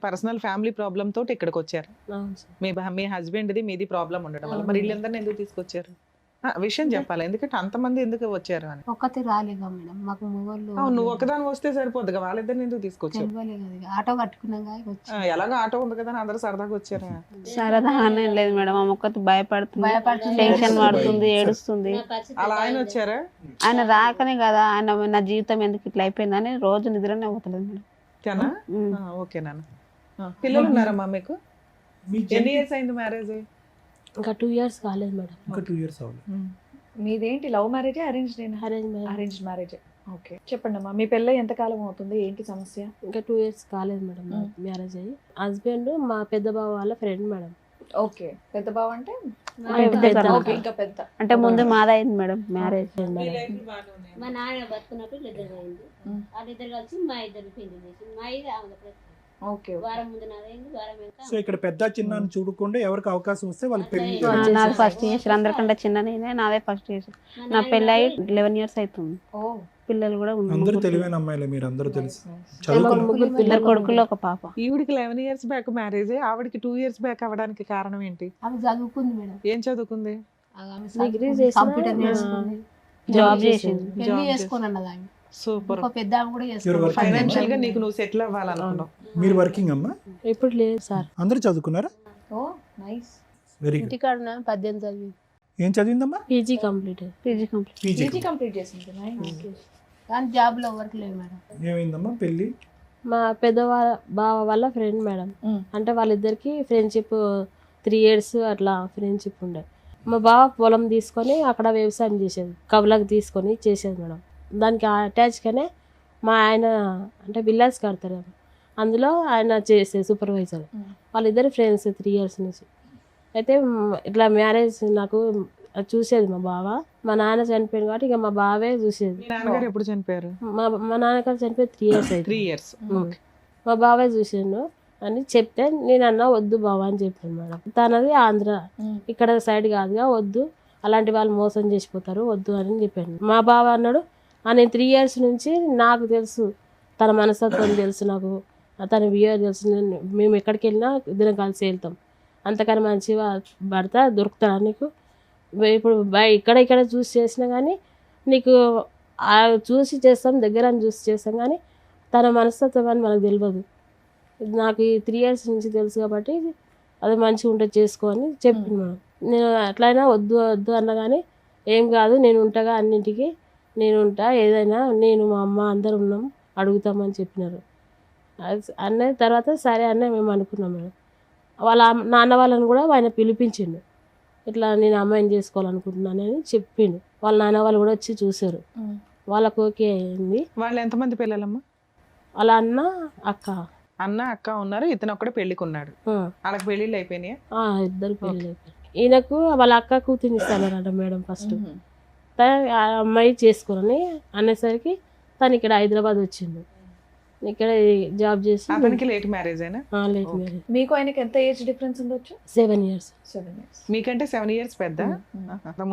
Personal family problem తోటి ఇక్కడికి వచ్చారు. అవును సార్. మీ హస్బెండ్ది మీది ప్రాబ్లం ఉండడం వల్ల మరి వీళ్ళందరినీ ఎందుకు తీసుకొచ్చారు? విషయం చెప్పాలి, ఎందుకంటే అంతమంది ఎందుకు వచ్చారు అని. ఒక్కతే రాలేగా మేడం, మాకు మొగోళ్ళు నువ్వు ఒకదాని వస్తే సరిపోద్దిగా, వాళ్ళిద్దరిని ఎందుకు తీసుకొచ్చారు? తెలియలే కదా, ఆటో కట్టుకున్నాం వచ్చి ఎలాగో ఆటో ఉంది కదా అని అందరూ సరదాగా వచ్చారా? సరదా అని లేదు మేడం, ఆమె ఒక్కటి భయపడుతుంది, భయపడుతుంది, టెన్షన్ పడుతుంది, ఏడుస్తుంది. అలా ఆయన వచ్చారా? ఆయన రాకనే కదా, ఆయన నా జీవితం ఎందుకు ఇట్లా అయిపోయిందని రోజు నిద్రనే పోతలేదు మేడం. తేనా? ఓకే నాన్న. పిల్లలు ఉన్నారమ్మా మీకు? ఎన్ని ఇయర్స్ అయింది మ్యారేజ్? ఇంకా 2 years కాలేదు మేడం. ఇంకా 2 years అవ్వలేదు. మీదేంటి love marriage arrange arrange marriage? Okay, చెప్పండి అమ్మా, మీ పెళ్ళి ఎంత కాలం అవుతుంది, ఏంటి సమస్య? ఇంకా 2 years కాలేదు మేడం మ్యారేజ్ అయ్యి. హస్బెండ్ మా పెద్ద బావ వాళ్ళ ఫ్రెండ్ మేడం. ఓకే, పెద్ద బావ అంటే పెద్ద. ఇంకా పెద్ద. అంటే ముందు మాదైంది మేడం మ్యారేజ్. మా నాన్న బతుకున్నప్పుడు ఇద్దరు అయింది, వాళ్ళిద్దరు కలిసి మా ఇద్దరు పెళ్లి చేసి మా ఇది ఓకే, వారం ముందు నాదైంది, వారం వెనక సో ఇక్కడ పెద్ద చిన్న అని చూడకుండా ఎవరికి అవకాశం వస్తే వాళ్ళకి పెళ్లి నాది ఫస్ట్ చేసారు, అందరికంటే చిన్న నేనే, నాదే ఫస్ట్ చేసారు. నా పెళ్ళి అయ్యి 11 years అవుతుంది, పిల్లలు కూడా అందరూ ఉన్నారు. తెలివైన అమ్మాయిలే, మీరు అందరూ తెలుసు ముగ్గురు ఇద్దరు కొడుకులు ఒక పాప. ఈవిడికి 11 years బ్యాక్ మ్యారేజ్, ఆవిడకి 2 years బ్యాక్ అవ్వడానికి కారణం ఏంటి? ఆమె చదువుకుంది మేడం, ఏం చదువుకుంది? డిగ్రీ చేసి కంప్యూటర్ నేర్చుకుంది, జాబ్ చేసింది. పెళ్లి చేసుకుని అన్నది ఆమె. సూపర్. ఒక పెద్ద ఆమె కూడా You're చేసుకుంది. working. ఫైనాన్షియల్ గా నీకు నువ్వు సెటిల్ అవ్వాలనుకున్నావు. మీరు వర్కింగ్ అమ్మా? ఇప్పుడు లేదు సార్. అందరూ చదువుకున్నారా? Oh nice. Very good. ఇంటికాడ 18 చదివి ఏం చదివిందమ్మా? PG complete. PG complete. PG complete చేసింది. కానీ జాబ్ లో వర్క్ లేదు మేడం. ఏమైందమ్మా పెళ్లి? మా పెద్ద బావ వాళ్ళ ఫ్రెండ్ మేడం. అంటే వాళ్ళిద్దరికి ఫ్రెండ్షిప్ 3 years అట్లా ఫ్రెండ్షిప్ ఉండే. మా బావ పొలం తీసుకొని అక్కడ వ్యవసాయం చేసేది, కవులకు తీసుకొని చేసేది మేడం. దానికి అటాచ్గానే మా ఆయన అంటే విల్లాస్ కడతారు కదా, అందులో ఆయన చేసే సూపర్వైజర్. వాళ్ళిద్దరు ఫ్రెండ్స్ 3 years నుంచి. అయితే ఇట్లా మ్యారేజ్ నాకు చూసేది మా బావ. మా నాన్న చనిపోయింది కాబట్టి ఇక మా బావే చూసేది. మీ నాన్నగారు ఎప్పుడు చనిపోయారు? మా నాన్నగారు చనిపోయి 3 years అయితే 3 years. మా బావే చూసాను అని చెప్తే నేను అన్నా వద్దు బావ అని చెప్పాను మేడం. తనది ఆంధ్ర, ఇక్కడ సైడ్ కాదుగా, వద్దు అలాంటి వాళ్ళు మోసం చేసిపోతారు, వద్దు అని చెప్పాను. మా బావ అన్నాడు, నేను 3 years నుంచి నాకు తెలుసు, తన మనస్తత్వం తెలుసు, నాకు తన బిహేవియర్ తెలుసు, మేము ఎక్కడికి వెళ్ళినా ఇద్దరం కలిసి వెళ్తాం, అంతకని మంచిగా భర్త దొరుకుతాడా నీకు? ఇప్పుడు ఇక్కడ చూసి చేసినా కానీ నీకు చూసి చేస్తాం, దగ్గర చూసి చేస్తాం, కానీ తన మనస్తత్వం అని మనకు తెలియదు. నాకు ఈ 3 years నుంచి తెలుసు కాబట్టి అది మంచిగా ఉంటే చేసుకో అని చెప్పింది మేడం. నేను అట్లయినా వద్దు వద్దు అన్నా కానీ ఏం కాదు, నేను ఉంటాగా, అన్నింటికి నేను ఉంటా, ఏదైనా నేను మా అమ్మ అందరు ఉన్నాం, అడుగుతామని చెప్పినారు. అన్న తర్వాత సరే అన్న మేము అనుకున్నాం మేడం. వాళ్ళ నాన్న వాళ్ళని కూడా ఆయన పిలిపించిండు, ఇట్లా నేను అమ్మాయిని చేసుకోవాలనుకుంటున్నానని చెప్పిండు. వాళ్ళ నాన్న వాళ్ళు కూడా వచ్చి చూసారు, వాళ్ళకు ఓకే అయింది. వాళ్ళు ఎంతమంది పిల్లలమ్మా? వాళ్ళ అన్న అక్క. అన్న అక్క ఉన్నారు, ఇతను ఒక్కడే పెళ్లికున్నాడు. వాళ్ళకి పెళ్లిళ్ళు అయిపోయినాయి? ఇద్దరు పెళ్ళి అయిపోయి. ఈయనకు వాళ్ళ అక్క కూతురు ఇస్తానంట మేడం. ఫస్ట్ ఆ అమ్మాయి చేసుకోనని అనేసరికి తను ఇక్కడ హైదరాబాద్ వచ్చిండు, ఇక్కడ జాబ్ చేసి. అతనికి లేట్ మ్యారేజ్ అయినా? Late marriage. మీకు ఆయనకి ఎంత ఏజ్ డిఫరెన్స్ ఉండొచ్చు? 7 years. 7 years. మీకంటే 7 years పెద్ద.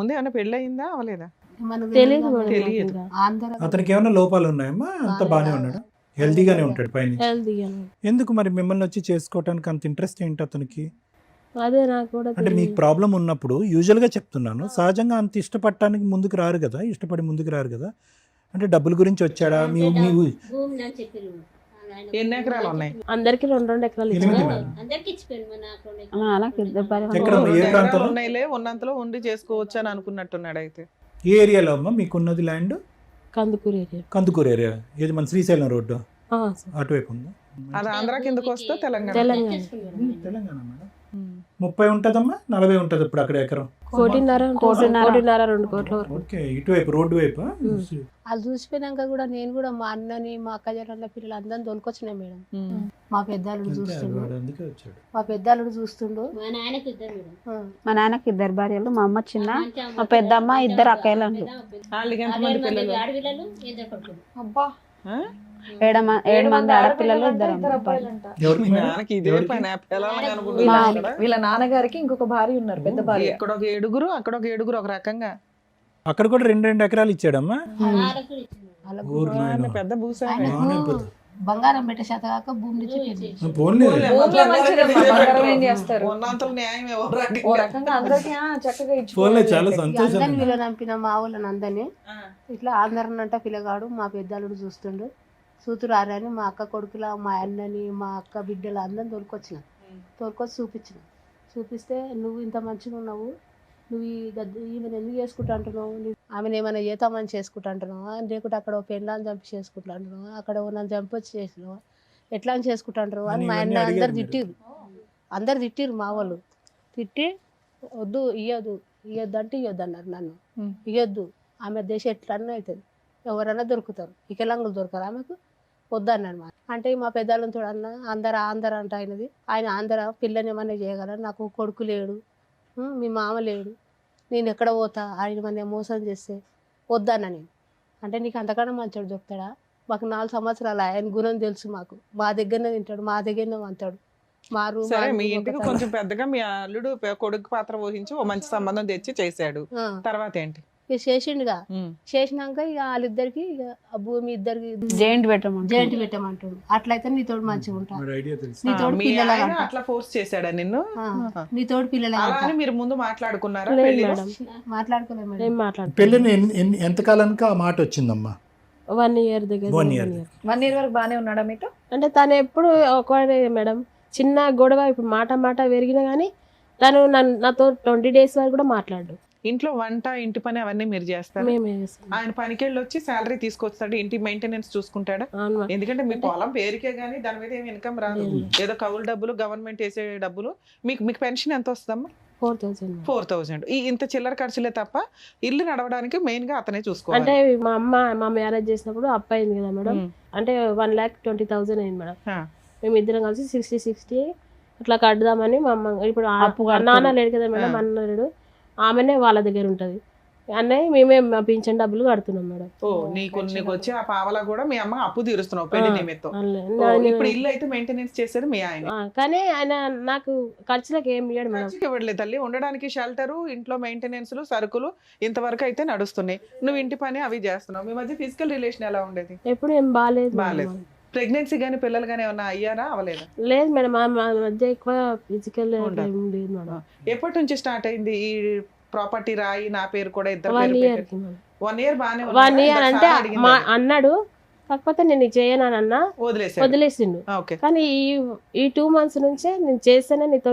ముందే ఏమైనా పెళ్ళి అయిందా అవలేదా? మనకు తెలియదు తెలియదు. ఆంధ్ర అతనికి ఏమైనా లోపాలు ఉన్నాయమ్మా? అంత బాగానే ఉన్నాడు, హెల్తీగానే ఉంటాడు పైన. హెల్తీగానే. ఎందుకు మరి మిమ్మల్ని వచ్చి చేసుకోవటానికి అంత ఇంట్రెస్ట్ ఏంటి అతనికి? అదే నాకు కూడా అంటే మీకు ప్రాబ్లం ఉన్నప్పుడు యూజువల్గా చెప్తున్నాను, సహజంగా అంత ఇష్టపడటానికి ముందుకు రారు కదా, ఇష్టపడి ముందుకు రారు కదా. అంటే డబ్బుల గురించి వచ్చాడా? మీ భూమి అని చెప్పారు. ఎన్ని ఎకరాలు ఉన్నాయి? అందరికి 2 ఎకరాలు ఎనిమిది ఇచ్చారు. మేడం. అందరికి ఇచ్చిపోయాను మా నాకు 2 నాకు ఇద్దరు భార్య ఎక్కడ ఉంది? ఏ ప్రాంతంలో? ఉన్నాయిలే, ఉన్నంతలో ఉండి చేసుకోవచ్చు అని అనుకున్నట్టున్నాడు. అయితే ఏ ఏరియాలో అమ్మా మీకున్నది land? Kandukur area. Kandukur area. ఏది మన శ్రీశైలం రోడ్డు సార్. అటువైపు ఉందా? అది ఆంధ్ర కిందకు వస్తే తెలంగాణ. తెలంగాణ. తెలంగాణ మేడం. 30 ఉంటుందమ్మా, 40 ఉంటుంది ఇప్పుడు అక్కడ ఎకరం. 1.5 2 కోట్ల వరకు. ఓకే, ఇటువైపు రోడ్డు వైపు. వాళ్ళు చూసిపోయినాక కూడా నేను కూడా మా అన్నని, మా అక్క జట్ల పిల్లలు అందరిని తోలుకొచ్చినా మేడం. మా పెద్దాలుడు చూస్తుండు, అందుకే వచ్చాడు. మా పెద్దాలుడు చూస్తుండు. మా నాయనకు ఇద్దరు మేడం. మా నాన్నకి 2 భార్యలు, మా అమ్మ చిన్న, మా పెద్దమ్మ 2 అక్కయ్యలు. వాళ్ళకి ఎంతమంది పిల్లలు? ఆడపిల్లలు 2 కొడుకులు. అబ్బా, 7 మంది ఆడపిల్లలు, 2 అబ్బాయిలు. ఎవరికి మీ మేడం? నాన్నకి ఇదే పని పిల్లలని అనుకుంటున్నాడు కదా? వీళ్ళ నాన్నగారికి ఇంకొక భార్య ఉన్నారు, పెద్ద భార్య. ఇక్కడ ఒక 7, అక్కడ ఒక 7, ఒక రకంగా. అక్కడ కూడా 2 ఎకరాలు ఇచ్చాడమ్మా. వాళ్ళకు ఇచ్చింది. వాళ్ళకు ఊరు నాయనా. పెద్ద భూస్వామి. బాగానే పెద్ద. బంగారం పెట్టే చేత కాక భూమి నుంచి పెళ్లి. పోన్లే. భూమిలో మంచిదమ్మా, బంగారం ఏం చేస్తారు? ఉన్నంతలో న్యాయం ఎవరు అడిగారు? ఓ రకంగా అందరికీ చక్కగా పోన్లే, చాలా ఇచ్చుకోవాలి. సంతోషం. అందరిని వీళ్ళు నంపిన మా వాళ్ళని అందరినీ ఇట్లా అందరినంట పిల్లగాడు మా పెద్దలుడు చూస్తుండు, చూతురారని మా అక్క కొడుకుల మా అన్నని మా అక్క బిడ్డలు అందరిని తోలుకొచ్చి చూపిస్తే నువ్వు ఇంత మంచిగా ఉన్నావు, నువ్వు ఈమెను ఎందుకు చేసుకుంటా అంటున్నావు, ఆమెను ఏమైనా చేతామని చేసుకుంటా అంటున్నావా, లేకుంటే అక్కడ ఓ పెళ్ళాన్ని చంపి చేసుకుంటా అంటున్నావా, అక్కడ నన్ను చంపి వచ్చి చేసినావా, ఎట్లా అని చేసుకుంటా అంటారు అని మా అన్న అందరు తిట్టిరు మా వాళ్ళు. తిట్టి వద్దు ఇయ్యొద్దు అంటే ఇయ్యొద్దు అన్నారు నన్ను. ఇయ్యొద్దు, ఆమె దేశం ఎట్లన్నా అవుతుంది, ఎవరైనా దొరుకుతారు, వికలాంగులు దొరకరు ఆమెకు, వద్దన్నాను మా అంటే మా పెద్దలను చూడన్న ఆంధ్ర అంట ఆయన ఆంధ్ర పిల్లని ఏమన్నా చేయగలరు, నాకు కొడుకు లేడు, మీ మామ లేడు, నేను ఎక్కడ పోతా, ఆయన మన మోసం చేస్తే వద్దన్నా నేను. అంటే నీకు అంతకన్నా మంచోడు దొరుకుతాడా, మాకు 4 సంవత్సరాలు ఆయన గుణం తెలుసు, మాకు మా దగ్గరనే తింటాడు, మా దగ్గరనే అంటాడు, మా రూమ్. సరే, మీ ఇంటికి కొంచెం పెద్దగా మీ అల్లుడు కొడుకు పాత్ర వహించి ఓ మంచి సంబంధం తెచ్చి చేశాడు, తర్వాత ఏంటి? ఇక చేసిండుగా, చేసినాక ఇక వాళ్ళిద్దరికి ఇక ఆ భూమి ఇద్దరికి జైంట్ పెట్టమంటాడు, అట్లయితే నీతోడు మంచిగా ఉంటా, మరి ఐడియా తెలుసు. నీతోడు మీ పిల్లలు ఆయన అట్లా ఫోర్స్ చేశాడా నిన్ను? నీతోడు పిల్లలు అలా అని మీరు ముందు మాట్లాడుకున్నారా? లేదు పెళ్లిలో? మేడం, మాట్లాడుకోలేదు మేడం. ఏం మాట్లాడు. పెళ్ళిని ఎంతకాలానికి ఆ మాట వచ్చిందమ్మా? 1 year దగ్గర 1 year. 1 year వరకు బానే ఉన్నాడా మీతో? అంటే తను ఎప్పుడు ఒకడే మేడం, చిన్న గొడవ ఇప్పుడు మాట పెరిగినా కానీ తను నాతో 20 days వరకు కూడా మాట్లాడు. ఇంట్లో వంట ఇంటి పని అవన్నీ మీరు చేస్తారు? మేమే చేస్తాం. ఆయన పనికెళ్ళి వచ్చి శాలరీ తీసుకొస్తాడు, ఇంటి మెయింటెనెన్స్ చూసుకుంటాడా? అవును మేడం. ఎందుకంటే మీ పొలం పేరుకే గానీ దాని మీద ఏమి ఇన్కమ్ రాదు, ఏదో కౌలు డబ్బులు గవర్నమెంట్ వేసే డబ్బులు. మీకు పెన్షన్ ఎంత వస్తుందమ్మా? 4,000 మేడం. 4,000. ఇంత చిల్లర ఖర్చులే తప్ప ఇల్లు నడవడానికి మెయిన్ గా అతనే చూసుకోవాలి. అంటే మా మ్యారేజ్ చేసినప్పుడు అప్పు అయింది కదా మేడం, అంటే 1,20,000 అయింది మేడం. మేము ఇద్దరం కలిసి 60 అట్లా కట్టుదామని మా అమ్మ, ఇప్పుడు నాన్న లేడు కదా మేడం, అన్న లేడు, ఆమెనే వాళ్ళ దగ్గర ఉంటది, అన్నయ్య మేమే మా పింఛన్ డబ్బులు కడుతున్నాం మేడం. నీకు వచ్చి ఆ పావలా కూడా మీ అమ్మ అప్పు తీరుస్తున్నావు పెళ్లి నిమిత్తం. ఇప్పుడు ఇల్లు అయితే మెయింటెనెన్స్ చేసేది మీ ఆయన, కానీ ఆయన నాకు ఖర్చులకు ఏం ఇవ్వడు మేడం. ఇవ్వట్లేదు తల్లి, ఉండడానికి షెల్టర్, ఇంట్లో మెయింటెనెన్స్, సరుకులు ఇంతవరకు అయితే నడుస్తున్నాయి, నువ్వు ఇంటి పని అవి చేస్తున్నావు. మీ మధ్య ఫిజికల్ రిలేషన్ ఎలా ఉండేది? ఎప్పుడు ఏం బాగాలేదు. ప్రెగ్నెన్సీ గానీ పిల్లలు గానీ ఏమన్నా అయ్యారా, అవలేదా? లేదు మేడం, మా మధ్య ఎక్కువ ఫిజికల్ లేదు మేడం. ఎప్పటి నుంచి స్టార్ట్ అయింది ఈ ప్రాపర్టీ రాయి నా పేరు కూడా ఇద్దరు? 1 year. 1 year బానే 1 year అంటే మా అన్నాడు, కాకపోతే నేను చేయను అన్నా, వదిలేసిండు. కానీ ఈ 2 months నుంచే నేను చేస్తేనే నీతో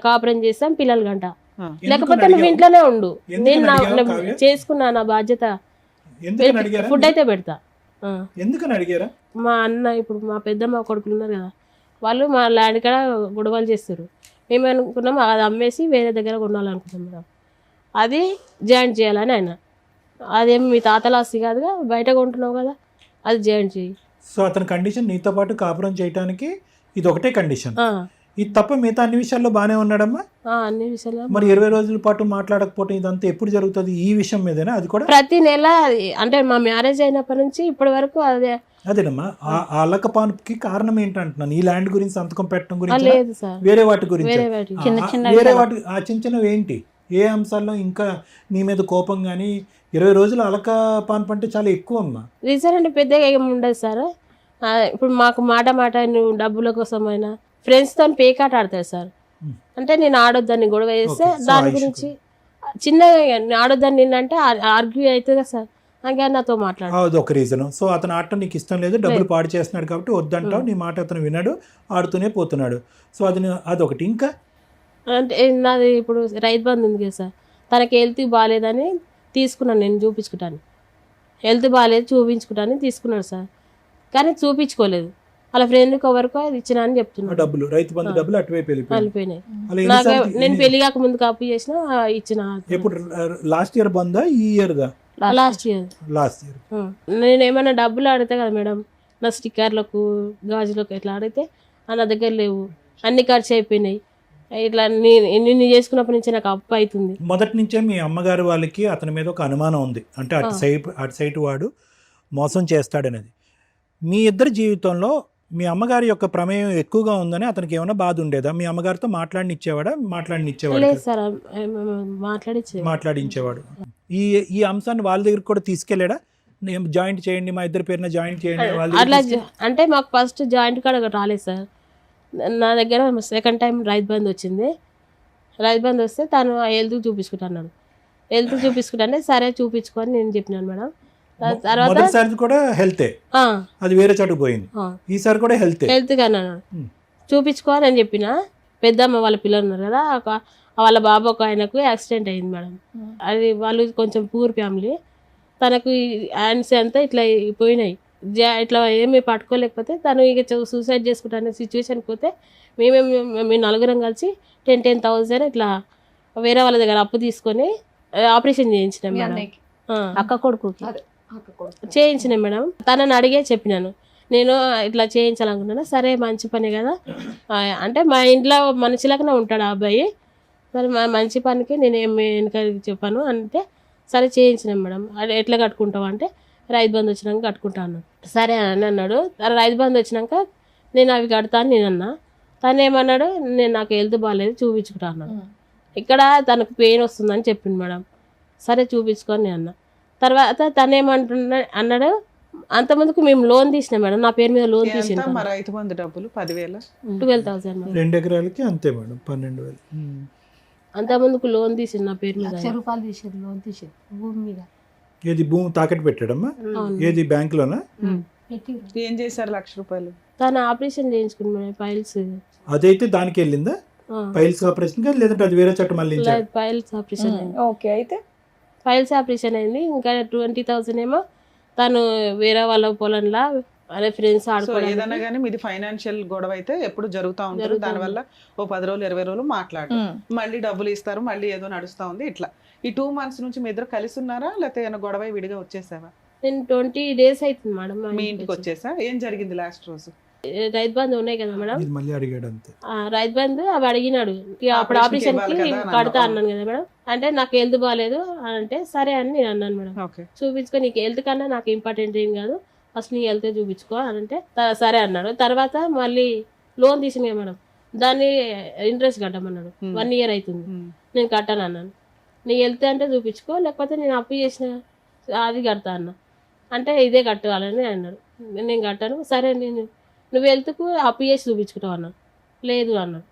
కాపురం చేస్తాం, పిల్లలు గంట, లేకపోతే నువ్వు ఇంట్లోనే ఉండు, నేను చేసుకున్నా నా బాధ్యత, ఫుడ్ అయితే పెడతా. ఎందుకని అడిగారా? మా అన్న ఇప్పుడు మా పెద్దమ్మ కొడుకులు ఉన్నారు కదా, వాళ్ళు మా ల్యాండ్ కాడ గొడవలు చేస్తారు, మేము అనుకున్నాం అది అమ్మేసి వేరే దగ్గర కొనాలనుకుంటాం మేడం, అది జాయింట్ చేయాలని ఆయన. అదేం మీ తాతల ఆస్తి కాదుగా, బయట కొంటున్నావు కదా, అది జాయింట్ చేయి. సో అతని కండిషన్ నీతో పాటు కాపురం చేయడానికి ఇది ఒకటే కండిషన్, ఇది తప్ప మిగతా అన్ని విషయాల్లో బాగానే ఉన్నాడమ్మా? అన్ని విషయాల్లో. మరి 20 రోజుల పాటు మాట్లాడకపోవడం ఇదంతా ఎప్పుడు జరుగుతుంది? ఈ విషయం మీదేనా? అది కూడా ప్రతి నెల, అంటే మా మ్యారేజ్ అయినప్పటి నుంచి ఇప్పటి వరకు అదేనమ్మా. ఆ అల్లకపానుకి కారణం ఏంటంటున్నాను, ఈ ల్యాండ్ గురించి సంతకం పెట్టడం గురించి లేదు సార్, వేరే వాటి గురించి? వేరే వాటి ఆ చిన్న చిన్నవి ఏంటి, ఏ అంశాల్లో ఇంకా నీ మీద కోపం కానీ? 20 రోజులు అలకపాన్పు అంటే చాలా ఎక్కువ అమ్మా. రీజన్ అంటే పెద్దగా ఏమి ఉండదు సార్, ఇప్పుడు మాకు మాట నువ్వు డబ్బుల కోసమైనా ఫ్రెండ్స్తో పేకాట ఆడతాడు సార్, అంటే నేను ఆడొద్దని గొడవ చేస్తే దాని గురించి చిన్నగా ఆడొద్దని నిన్నంటే ఆర్గ్యూ అవుతుంది కదా సార్, అందుకని నాతో మాట్లాడు ఒక రీజన్. సో అతను ఆడటం నీకు ఇష్టం లేదు, డబ్బులు పాడు చేస్తున్నాడు కాబట్టి వద్దంటావు, నీ మాట అతను విన్నాడు, ఆడుతూనే పోతున్నాడు. సో అదొకటి. ఇంకా అంటే నాది ఇప్పుడు రైతు బంధు ఉంది కదా సార్, తనకి హెల్త్ బాగాలేదని తీసుకున్నాను, నేను చూపించుకుంటాను, హెల్త్ బాగాలేదు చూపించుకుంటాను తీసుకున్నాడు సార్, కానీ చూపించుకోలేదు, వాళ్ళ ఫ్రెండ్ వరకు అది ఇచ్చిన అని చెప్తున్నాను. డబ్బులు, రైతు బంధు డబ్బులు అటువైపు వెళ్ళిపోయినాయి. నేను పెళ్లిగాక ముందు కాపీ చేసిన ఇచ్చిన. ఎప్పుడు? లాస్ట్ ఇయర్ బందా, ఈ ఇయర్ దా? Last year. నేను ఏమైనా డబ్బులు అడిగితే కదా మేడం, నా స్టిక్కర్లకు గాజులకు ఇట్లా అడిగితే నా దగ్గర లేవు, అన్ని ఖర్చు అయిపోయినాయి, ఇట్లా నిన్ను చేసుకున్నప్పటి నుంచి నాకు అప్పు అవుతుంది. మొదటి నుంచే మీ అమ్మగారు వాళ్ళకి అతని మీద ఒక అనుమానం ఉంది, అంటే అటు సైడ్ వాడు మోసం చేస్తాడనేది. మీ ఇద్దరి జీవితంలో మీ అమ్మగారి యొక్క ప్రమేయం ఎక్కువగా ఉందని అతనికి ఏమైనా బాధ ఉండేదా? మీ అమ్మగారితో మాట్లాడినిచ్చేవాడు? మాట్లాడించేవాడు. ఈ అంశాన్ని వాళ్ళ దగ్గర కూడా తీసుకెళ్ళాడా? జాయింట్ చేయండి, మా ఇద్దరి పేరున జాయింట్ చేయండి వాళ్ళు అట్లా అంటే మాకు ఫస్ట్ జాయింట్ కార్డ్ రాలేదు సార్. నా దగ్గర సెకండ్ టైం రైతు బంధు వచ్చింది. రైతు బంధు వస్తే తను హెల్త్ చూపించుకుంటున్నాడు. హెల్త్ చూపించుకుంటే సరే చూపించుకొని నేను చెప్పినాను మేడం. తర్వాత మొదటిసారి కూడా హెల్తే, అది వేరే చోటుకు పోయింది. ఈసారి కూడా హెల్తే. హెల్త్ కన్నాను చూపించుకోని అని చెప్పిన. పెద్దమ్మ వాళ్ళ పిల్లలు ఉన్నారు కదా, వాళ్ళ బాబు ఒక ఆయనకు యాక్సిడెంట్ అయింది మేడం. అది వాళ్ళు కొంచెం పూర్ ఫ్యామిలీ. తనకు హ్యాండ్స్ అంతా ఇట్లా పోయినాయి. ఇట్లా ఏమి పట్టుకోలేకపోతే తను ఇక సూసైడ్ చేసుకుంటానే సిచ్యువేషన్కి పోతే మేము నలుగురం కలిసి 10,000 ఇట్లా వేరే వాళ్ళ దగ్గర అప్పు తీసుకొని ఆపరేషన్ చేయించినాం మీ మేడం. అన్నయ్యకి అక్క కొడుకుకి చేయించినాం మేడం. తనని అడిగే చెప్పినాను నేను ఇట్లా చేయించాలనుకున్నాను. సరే మంచి పని కదా అంటే మా ఇంట్లో మనుషులకనే ఉంటాడు ఆ అబ్బాయి. సరే మంచి పనికి నేను ఏం చెప్పాను అంటే సరే చేయించినాం మేడం. అది ఎట్లా కట్టుకుంటావు అంటే రైతు బంధు వచ్చినాక కట్టుకుంటా అన్నాడు. సరే అని అన్నాడు. రైతు బంధు వచ్చినాక నేను అవి కడతాను నేను అన్నా. తను ఏమన్నాడు, నేను నాకు హెల్త్ బాగాలేదు చూపించుకుంటా అన్నాడు. ఇక్కడ తనకు పెయిన్ వస్తుందని చెప్పింది మేడం. సరే చూపించుకొని నేను అన్నా. తర్వాత తను అన్నాడు, అంతమందికి మేము లోన్ తీసినాం మేడం, నా పేరు మీద లోన్ తీసిన రైతు బంధు డబ్బులు 10,000 12,000 మేడం. 2 ఎకరాలకి అంతే మేడం 12,000. అంతమందికి లోన్ తీసింది నా పేరు మీద. ₹1,00,000 తీసారు, లోన్ తీసారు భూమి మీద. ఏది భూమి తాకట్టు పెట్టాడమ్మా? ఏది బ్యాంకులోనా? ఏం చేశారు ₹1,00,000? తను ఆపరేషన్ చేయించుకుంది మేడం, పైల్స్. అదైతే దానికి వెళ్ళిందా పైల్స్ ఆపరేషన్ కా, లేదంటే అది వేరే చట్టం మళ్ళీ పైల్స్ ఆపరేషన్ అయింది. ఓకే, అయితే ఫైల్స్ ఆపరేషన్ అయింది. ఇంకా 20,000 ఏమో తను వేరే వాళ్ళ పొలంలో అదే ఫ్రెండ్స్ సో ఆడుకోవడానికి. ఏదన్నా కానీ మీది ఫైనాన్షియల్ గొడవ అయితే ఎప్పుడు జరుగుతూ ఉంటుంది. దానివల్ల ఓ 10 రోజులు 20 రోజులు మాట్లాడు, మళ్ళీ డబ్బులు ఇస్తారు, మళ్ళీ ఏదో నడుస్తూ ఉంది. ఇట్లా ఈ 2 months నుంచి మీ ఇద్దరు కలిసి ఉన్నారా, లేకపోతే ఏమైనా గొడవ విడిగా వచ్చేసావా? నేను 20 days అవుతుంది మేడం మీ ఇంటికి వచ్చేసా? ఏం జరిగింది లాస్ట్ రోజు? రైతు బంధు ఉన్నాయి కదా మేడం, ఇది మళ్ళీ అడిగాడు అంతే. రైతు బంధు అవి అడిగినాడు. ఇక అప్పుడు ఆపరేషన్ కి కడతా అన్నాను కదా మేడం. అంటే నాకు హెల్త్ బాగాలేదు అంటే సరే అని నేను అన్నాను మేడం. ఓకే, చూపించుకో, నీకు హెల్త్ కన్నా నాకు ఇంపార్టెంట్ ఏం కాదు, ఫస్ట్ నీ హెల్త్ చూపించుకో అని అంటే సరే అన్నాడు. తర్వాత మళ్ళీ లోన్ తీసినాయి మేడం, దాన్ని ఇంట్రెస్ట్ కట్టమన్నాడు. 1 year అవుతుంది, నేను కట్టాను అన్నాను. నీ హెల్త్ అంటే చూపించుకో, లేకపోతే నేను అప్పు చేసిన అది కడతా అన్నా. అంటే ఇదే కట్టాలని అన్నాడు. నేను కట్టాను. సరే నువ్వు హెల్త్కు అప్పు చేసి చూపించుకుంటావు అన్నాను. లేదు అన్నాడు.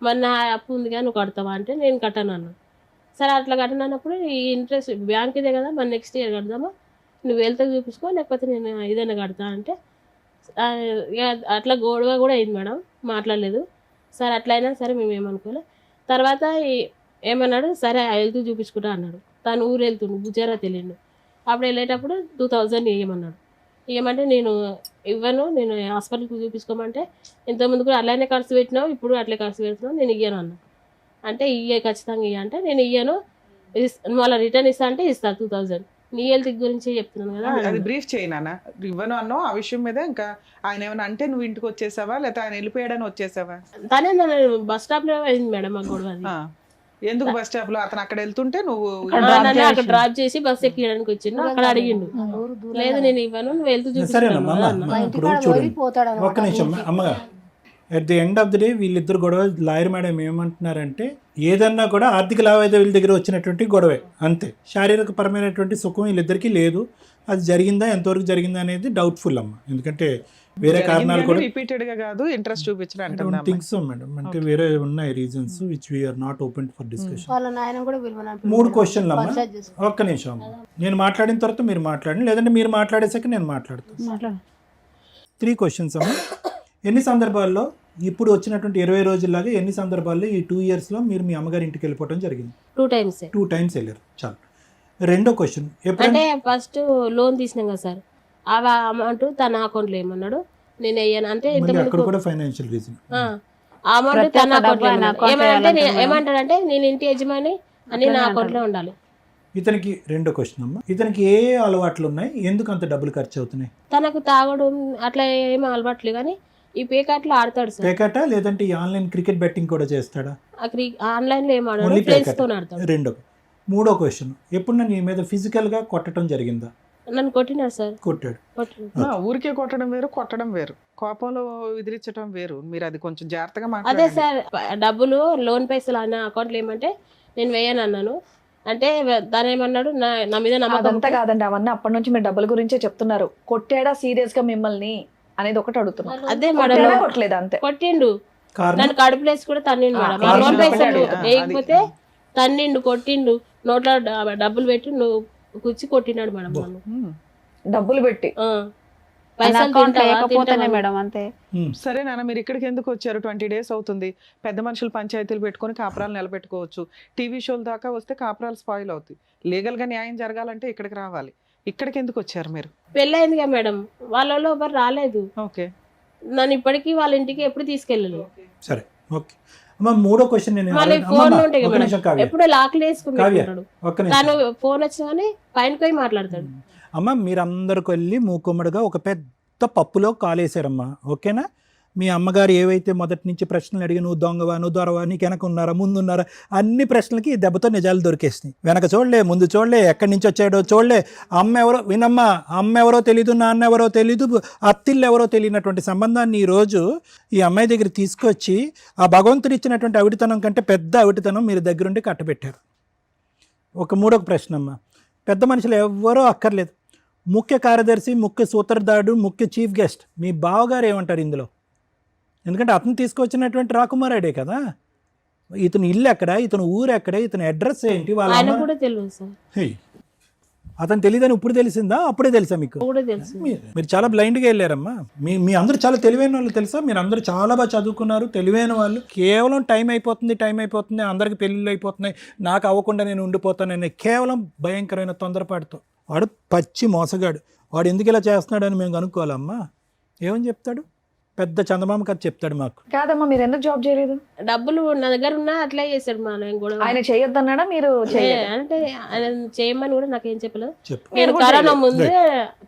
మరి నా అప్పు ఉంది కానీ నువ్వు కడతావా అంటే నేను కట్టాను అన్నాను. సరే అట్లా కట్టాను అన్నప్పుడు ఈ ఇంట్రెస్ట్ బ్యాంక్ ఇదే కదా, మరి నెక్స్ట్ ఇయర్ కడదామా, నువ్వు హెల్త్ చూపించుకో, లేకపోతే నేను ఏదైనా కడతా అంటే ఇక అట్లా గొడవ కూడా అయింది మేడం, మాట్లాడలేదు. సరే అట్లయినా సరే మేము ఏమనుకోలే. తర్వాత ఏమన్నాడు, సరే హెల్త్ చూపించుకుంటా అన్నాడు. తను ఊరు వెళ్తుండు, గుజరాత్ వెళ్ళిండు. అప్పుడు వెళ్ళేటప్పుడు 2,000 ఇవ్వమన్నాడు. ఇవ్వమంటే నేను ఇవ్వను, నేను హాస్పిటల్కి చూపించుకోమంటే ఇంతకుముందు కూడా అలానే ఖర్చు పెట్టినావు, ఇప్పుడు అట్లే ఖర్చు పెడుతున్నావు, నేను ఇయ్యను అన్నా. అంటే ఖచ్చితంగా ఇయ్య అంటే నేను ఇయ్యను, మళ్ళీ రిటర్న్ ఇస్తా అంటే ఇస్తా 2,000. నీ హెల్త్ గురించి చెప్తున్నాను కదా. అది బ్రీఫ్ చేయనా? ఇవ్వను అన్నో ఆ విషయం మీద. ఇంకా ఆయన ఏమైనా అంటే నువ్వు ఇంటికి వచ్చేసావా, లేకపోతే ఆయన వెళ్ళిపోయాడని వచ్చేసావా? తనే నన్ను బస్ స్టాప్ లో అయింది మేడం ఆ గొడవ. ఎందుకు బస్ స్టాప్ లో? అతను అక్కడ వెళ్తుంటే నువ్వు అక్కడ డ్రాప్ చేసి బస్ ఎక్కడానికి వచ్చిండు. అక్కడ అడిగిండు, లేదు నేను ఇవ్వను, నువ్వు వెళ్తూ సరేనమ్మా. చూపిస్తాను. ఇప్పుడు చూడండి ఒక్క నిమిషం అమ్మగా, at the end of the day వీళ్ళిద్దరు గొడవ, లాయర్ మేడం ఏమంటున్నారంటే ఏదన్నా కూడా ఆర్థిక లావాదేవీల దగ్గర వచ్చినటువంటి గొడవే అంతే, శారీరక పరమైనటువంటి సుఖం వీళ్ళిద్దరికీ లేదు. అది జరిగిందా, ఎంతవరకు జరిగిందా అనేది డౌట్ఫుల్ అమ్మ. ఎందుకంటే వేరే కారణాలు కూడా రిపీటెడ్ గా కాదు, ఇంట్రెస్ట్ చూపించడం థింగ్స్ మేడం, అంటే వేరే ఉన్నాయి reasons which we are not open for discussion. వాళ్ళ నాయన కూడా పిలవనంటే 3 questions అమ్మా. ఒక్క నిమిషం అమ్మ, నేను మాట్లాడిన తర్వాత మీరు మాట్లాడండి, లేదంటే మీరు మాట్లాడేసాక నేను మాట్లాడతాను. 3 questions అమ్మ. ఎన్ని సందర్భాల్లో ఇప్పుడు వచ్చినటువంటి 20 రోజుల్లాగా ఎన్ని సందర్భాల్లో ఈ 2 years లో మీరు మీ అమ్మగారి ఇంటికి వెళ్ళిపోవడం జరిగింది? 2 times. 2 times వెళ్ళారు, చాలు. రెండో క్వశ్చన్, అంటే ఫస్ట్ లోన్ తీసినాం కదా సార్, ఆ అమౌంట్ తన అకౌంట్లో ఏమన్నాడు, నేను అయ్యాను అంటే అక్కడ కూడా ఫైనాన్షియల్ రీజన్, అమౌంట్ తన అకౌంట్లో ఏమంటాడంటే నేను ఇంటి యజమాని అని నా అకౌంట్లో ఉండాలి. ఇతనికి రెండో క్వశ్చన్ అమ్మా, ఇతనికి ఏ అలవాట్లు ఉన్నాయి, ఎందుకు అంత డబ్బులు ఖర్చు అవుతున్నాయి? తనకు తాగడం అట్లా ఏమీ అలవాట్లేదు, కానీ ఈ పేకాట్లో ఆడతాడు సార్. పేకాట లేదంటే ఈ ఆన్లైన్ క్రికెట్ బెట్టింగ్ కూడా చేస్తాడా? ఆన్లైన్ లో ఏం ఆడాడు, ఫ్రెండ్స్ తో ఆడతాడు. రెండో. మూడో క్వశ్చన్, ఎప్పుడు నీ మీద ఫిజికల్ గా కొట్టడం జరిగిందా? నన్ను కొట్టినాడు సార్. కొట్టాడు. ఊరికే కొట్టడం వేరు, కొట్టడం వేరు, కోపంలో విదిలించడం వేరు. మీరు అది కొంచెం జాగ్రత్తగా అదే మాట్లాడండి. సార్, డబ్బులు లోన్ పైసలు అన్న అకౌంట్లో ఏమంటే నేను వేయను అన్నాను. అంటే తను ఏమన్నాడు, నా మీద నమ్మకం అదంతా కాదండి, అవన్నీ అప్పటి నుంచి మీరు డబ్బుల గురించే చెప్తున్నారు. కొట్టాడా సీరియస్ గా మిమ్మల్ని అనేది ఒకటి అడుగుతున్నారు. అదే కొట్టాడా, మేడం కొట్టలేదు అంతే. కొట్టిండు, కారణం నన్ను కడుపు లేసి కూడా తన్నిండు మేడం. కారణం నోట్ పైసలు చెప్పండి. వేయకపోతే తన్నిండు, కొట్టిండు, నోట్లో డబ్బులు పెట్టి నువ్వు కుచ్చి కొట్టినాడు మేడం నన్ను. డబ్బులు పెట్టి ఆ. పైసలు అకౌంట్ తింటావా? లేకపోతేనే తింటావా? మేడం అంతే. సరే నాన్న, మీరు ఇక్కడికి ఎందుకు వచ్చారు? 20 days అవుతుంది. పెద్ద మనుషులు పంచాయతీలు పెట్టుకొని కాపురాలు నిలబెట్టుకోవచ్చు. టీవీ షోల దాకా వస్తే కాపురాలు స్పాయిల్ అవుతాయి. లీగల్ గా న్యాయం జరగాలంటే ఇక్కడికి రావాలి. ఇక్కడికి ఎందుకు వచ్చారు మీరు? పెళ్ళయిందిగా మేడం, వాళ్ళలో ఎవరు రాలేదు. ఓకే, నన్ను ఇప్పటికీ వాళ్ళ ఇంటికి ఎప్పుడు తీసుకెళ్ళలేదు. సరే ఓకే అమ్మ. మూడో క్వశ్చన్ నేను మళ్ళీ అడగ- ఫోన్ అమ్మమ్మ, ఉంటాయి ఒక్క మేడం, నిమిషం కావ్య, ఎప్పుడో లాక్లు కావ్య, వేసుకుంటాడు. ఒక్క నిమిషం. తను ఫోన్ వచ్చినాని పైన పోయి మాట్లాడతాడు. అమ్మ మీరందరికి వెళ్ళి మూకుమ్మడిగా ఒక పెద్ద పప్పులో కాలేశారమ్మా, ఓకేనా? మీ అమ్మగారు ఏవైతే మొదటి నుంచి ప్రశ్నలు అడిగి నువ్వు దొంగవా, నువ్వు దొరవా, నీకు వెనక ఉన్నారా, ముందు ఉన్నారా, అన్ని ప్రశ్నలకి ఈ దెబ్బతో నిజాలు దొరికేసినాయి. వెనక చూడలే, ముందు చూడలే, ఎక్కడి నుంచి వచ్చాడో చూడలే. అమ్మ ఎవరో వినమ్మా, అమ్మ ఎవరో తెలీదు, నాన్న ఎవరో తెలీదు, అత్తిళ్ళు ఎవరో తెలియనటువంటి సంబంధాన్ని ఈరోజు ఈ అమ్మాయి దగ్గర తీసుకొచ్చి ఆ భగవంతుడు ఇచ్చినటువంటి అవిటితనం కంటే పెద్ద అవిటితనం మీరు దగ్గరుండి కట్టబెట్టారు. ఒక మూడో ప్రశ్న అమ్మ, పెద్ద మనుషులు ఎవ్వరో అక్కర్లేదు, ముఖ్య కార్యదర్శి, ముఖ్య సూత్రధారుడు, ముఖ్య చీఫ్ గెస్ట్ మీ బావగారు ఏమంటారు ఇందులో? ఎందుకంటే అతను తీసుకొచ్చినటువంటి రాకుమారాడే కదా. ఇతను ఇల్లు ఎక్కడ, ఇతను ఊరు ఎక్కడ, ఇతని అడ్రస్ ఏంటి, వాళ్ళ ఆయన అమ్మ- కూడా తెలియదు సార్. హే, అతను తెలియదని ఇప్పుడు తెలిసిందా, అప్పుడే తెలుసా మీకు? కూడా తెలుసు. మీరు చాలా బ్లైండ్గా వెళ్ళారమ్మా. మీ అందరూ చాలా తెలివైన వాళ్ళు తెలుసా, మీరు అందరూ చాలా బాగా చదువుకున్నారు, తెలివైన వాళ్ళు. కేవలం టైం అయిపోతుంది, అందరికి పెళ్ళిళ్ళు అయిపోతున్నాయి, నాకు అవ్వకుండా నేను ఉండిపోతానని కేవలం భయంకరమైన తొందరపాటుతో. వాడు పచ్చి మోసగాడు. వాడు ఎందుకు ఇలా చేస్తున్నాడని మేము కనుక్కోవాలమ్మా. ఏమని చెప్తాడు? పెద్ద చందమామ కథ చెప్తాడు మాకు. కాదమ్మా, మీరు ఎందుకు జాబ్ చేయలేదు? డబ్బులు నా దగ్గర ఉన్నా అట్లే చేశాడు మా ఆయన కూడా. ఆయన చేయొద్దన్నాడా, మీరు చేయలేదు? అంటే ఆయన చేయమని కూడా నాకేం చెప్పలేదు. చెప్పు. నేను కరోనా ముందే,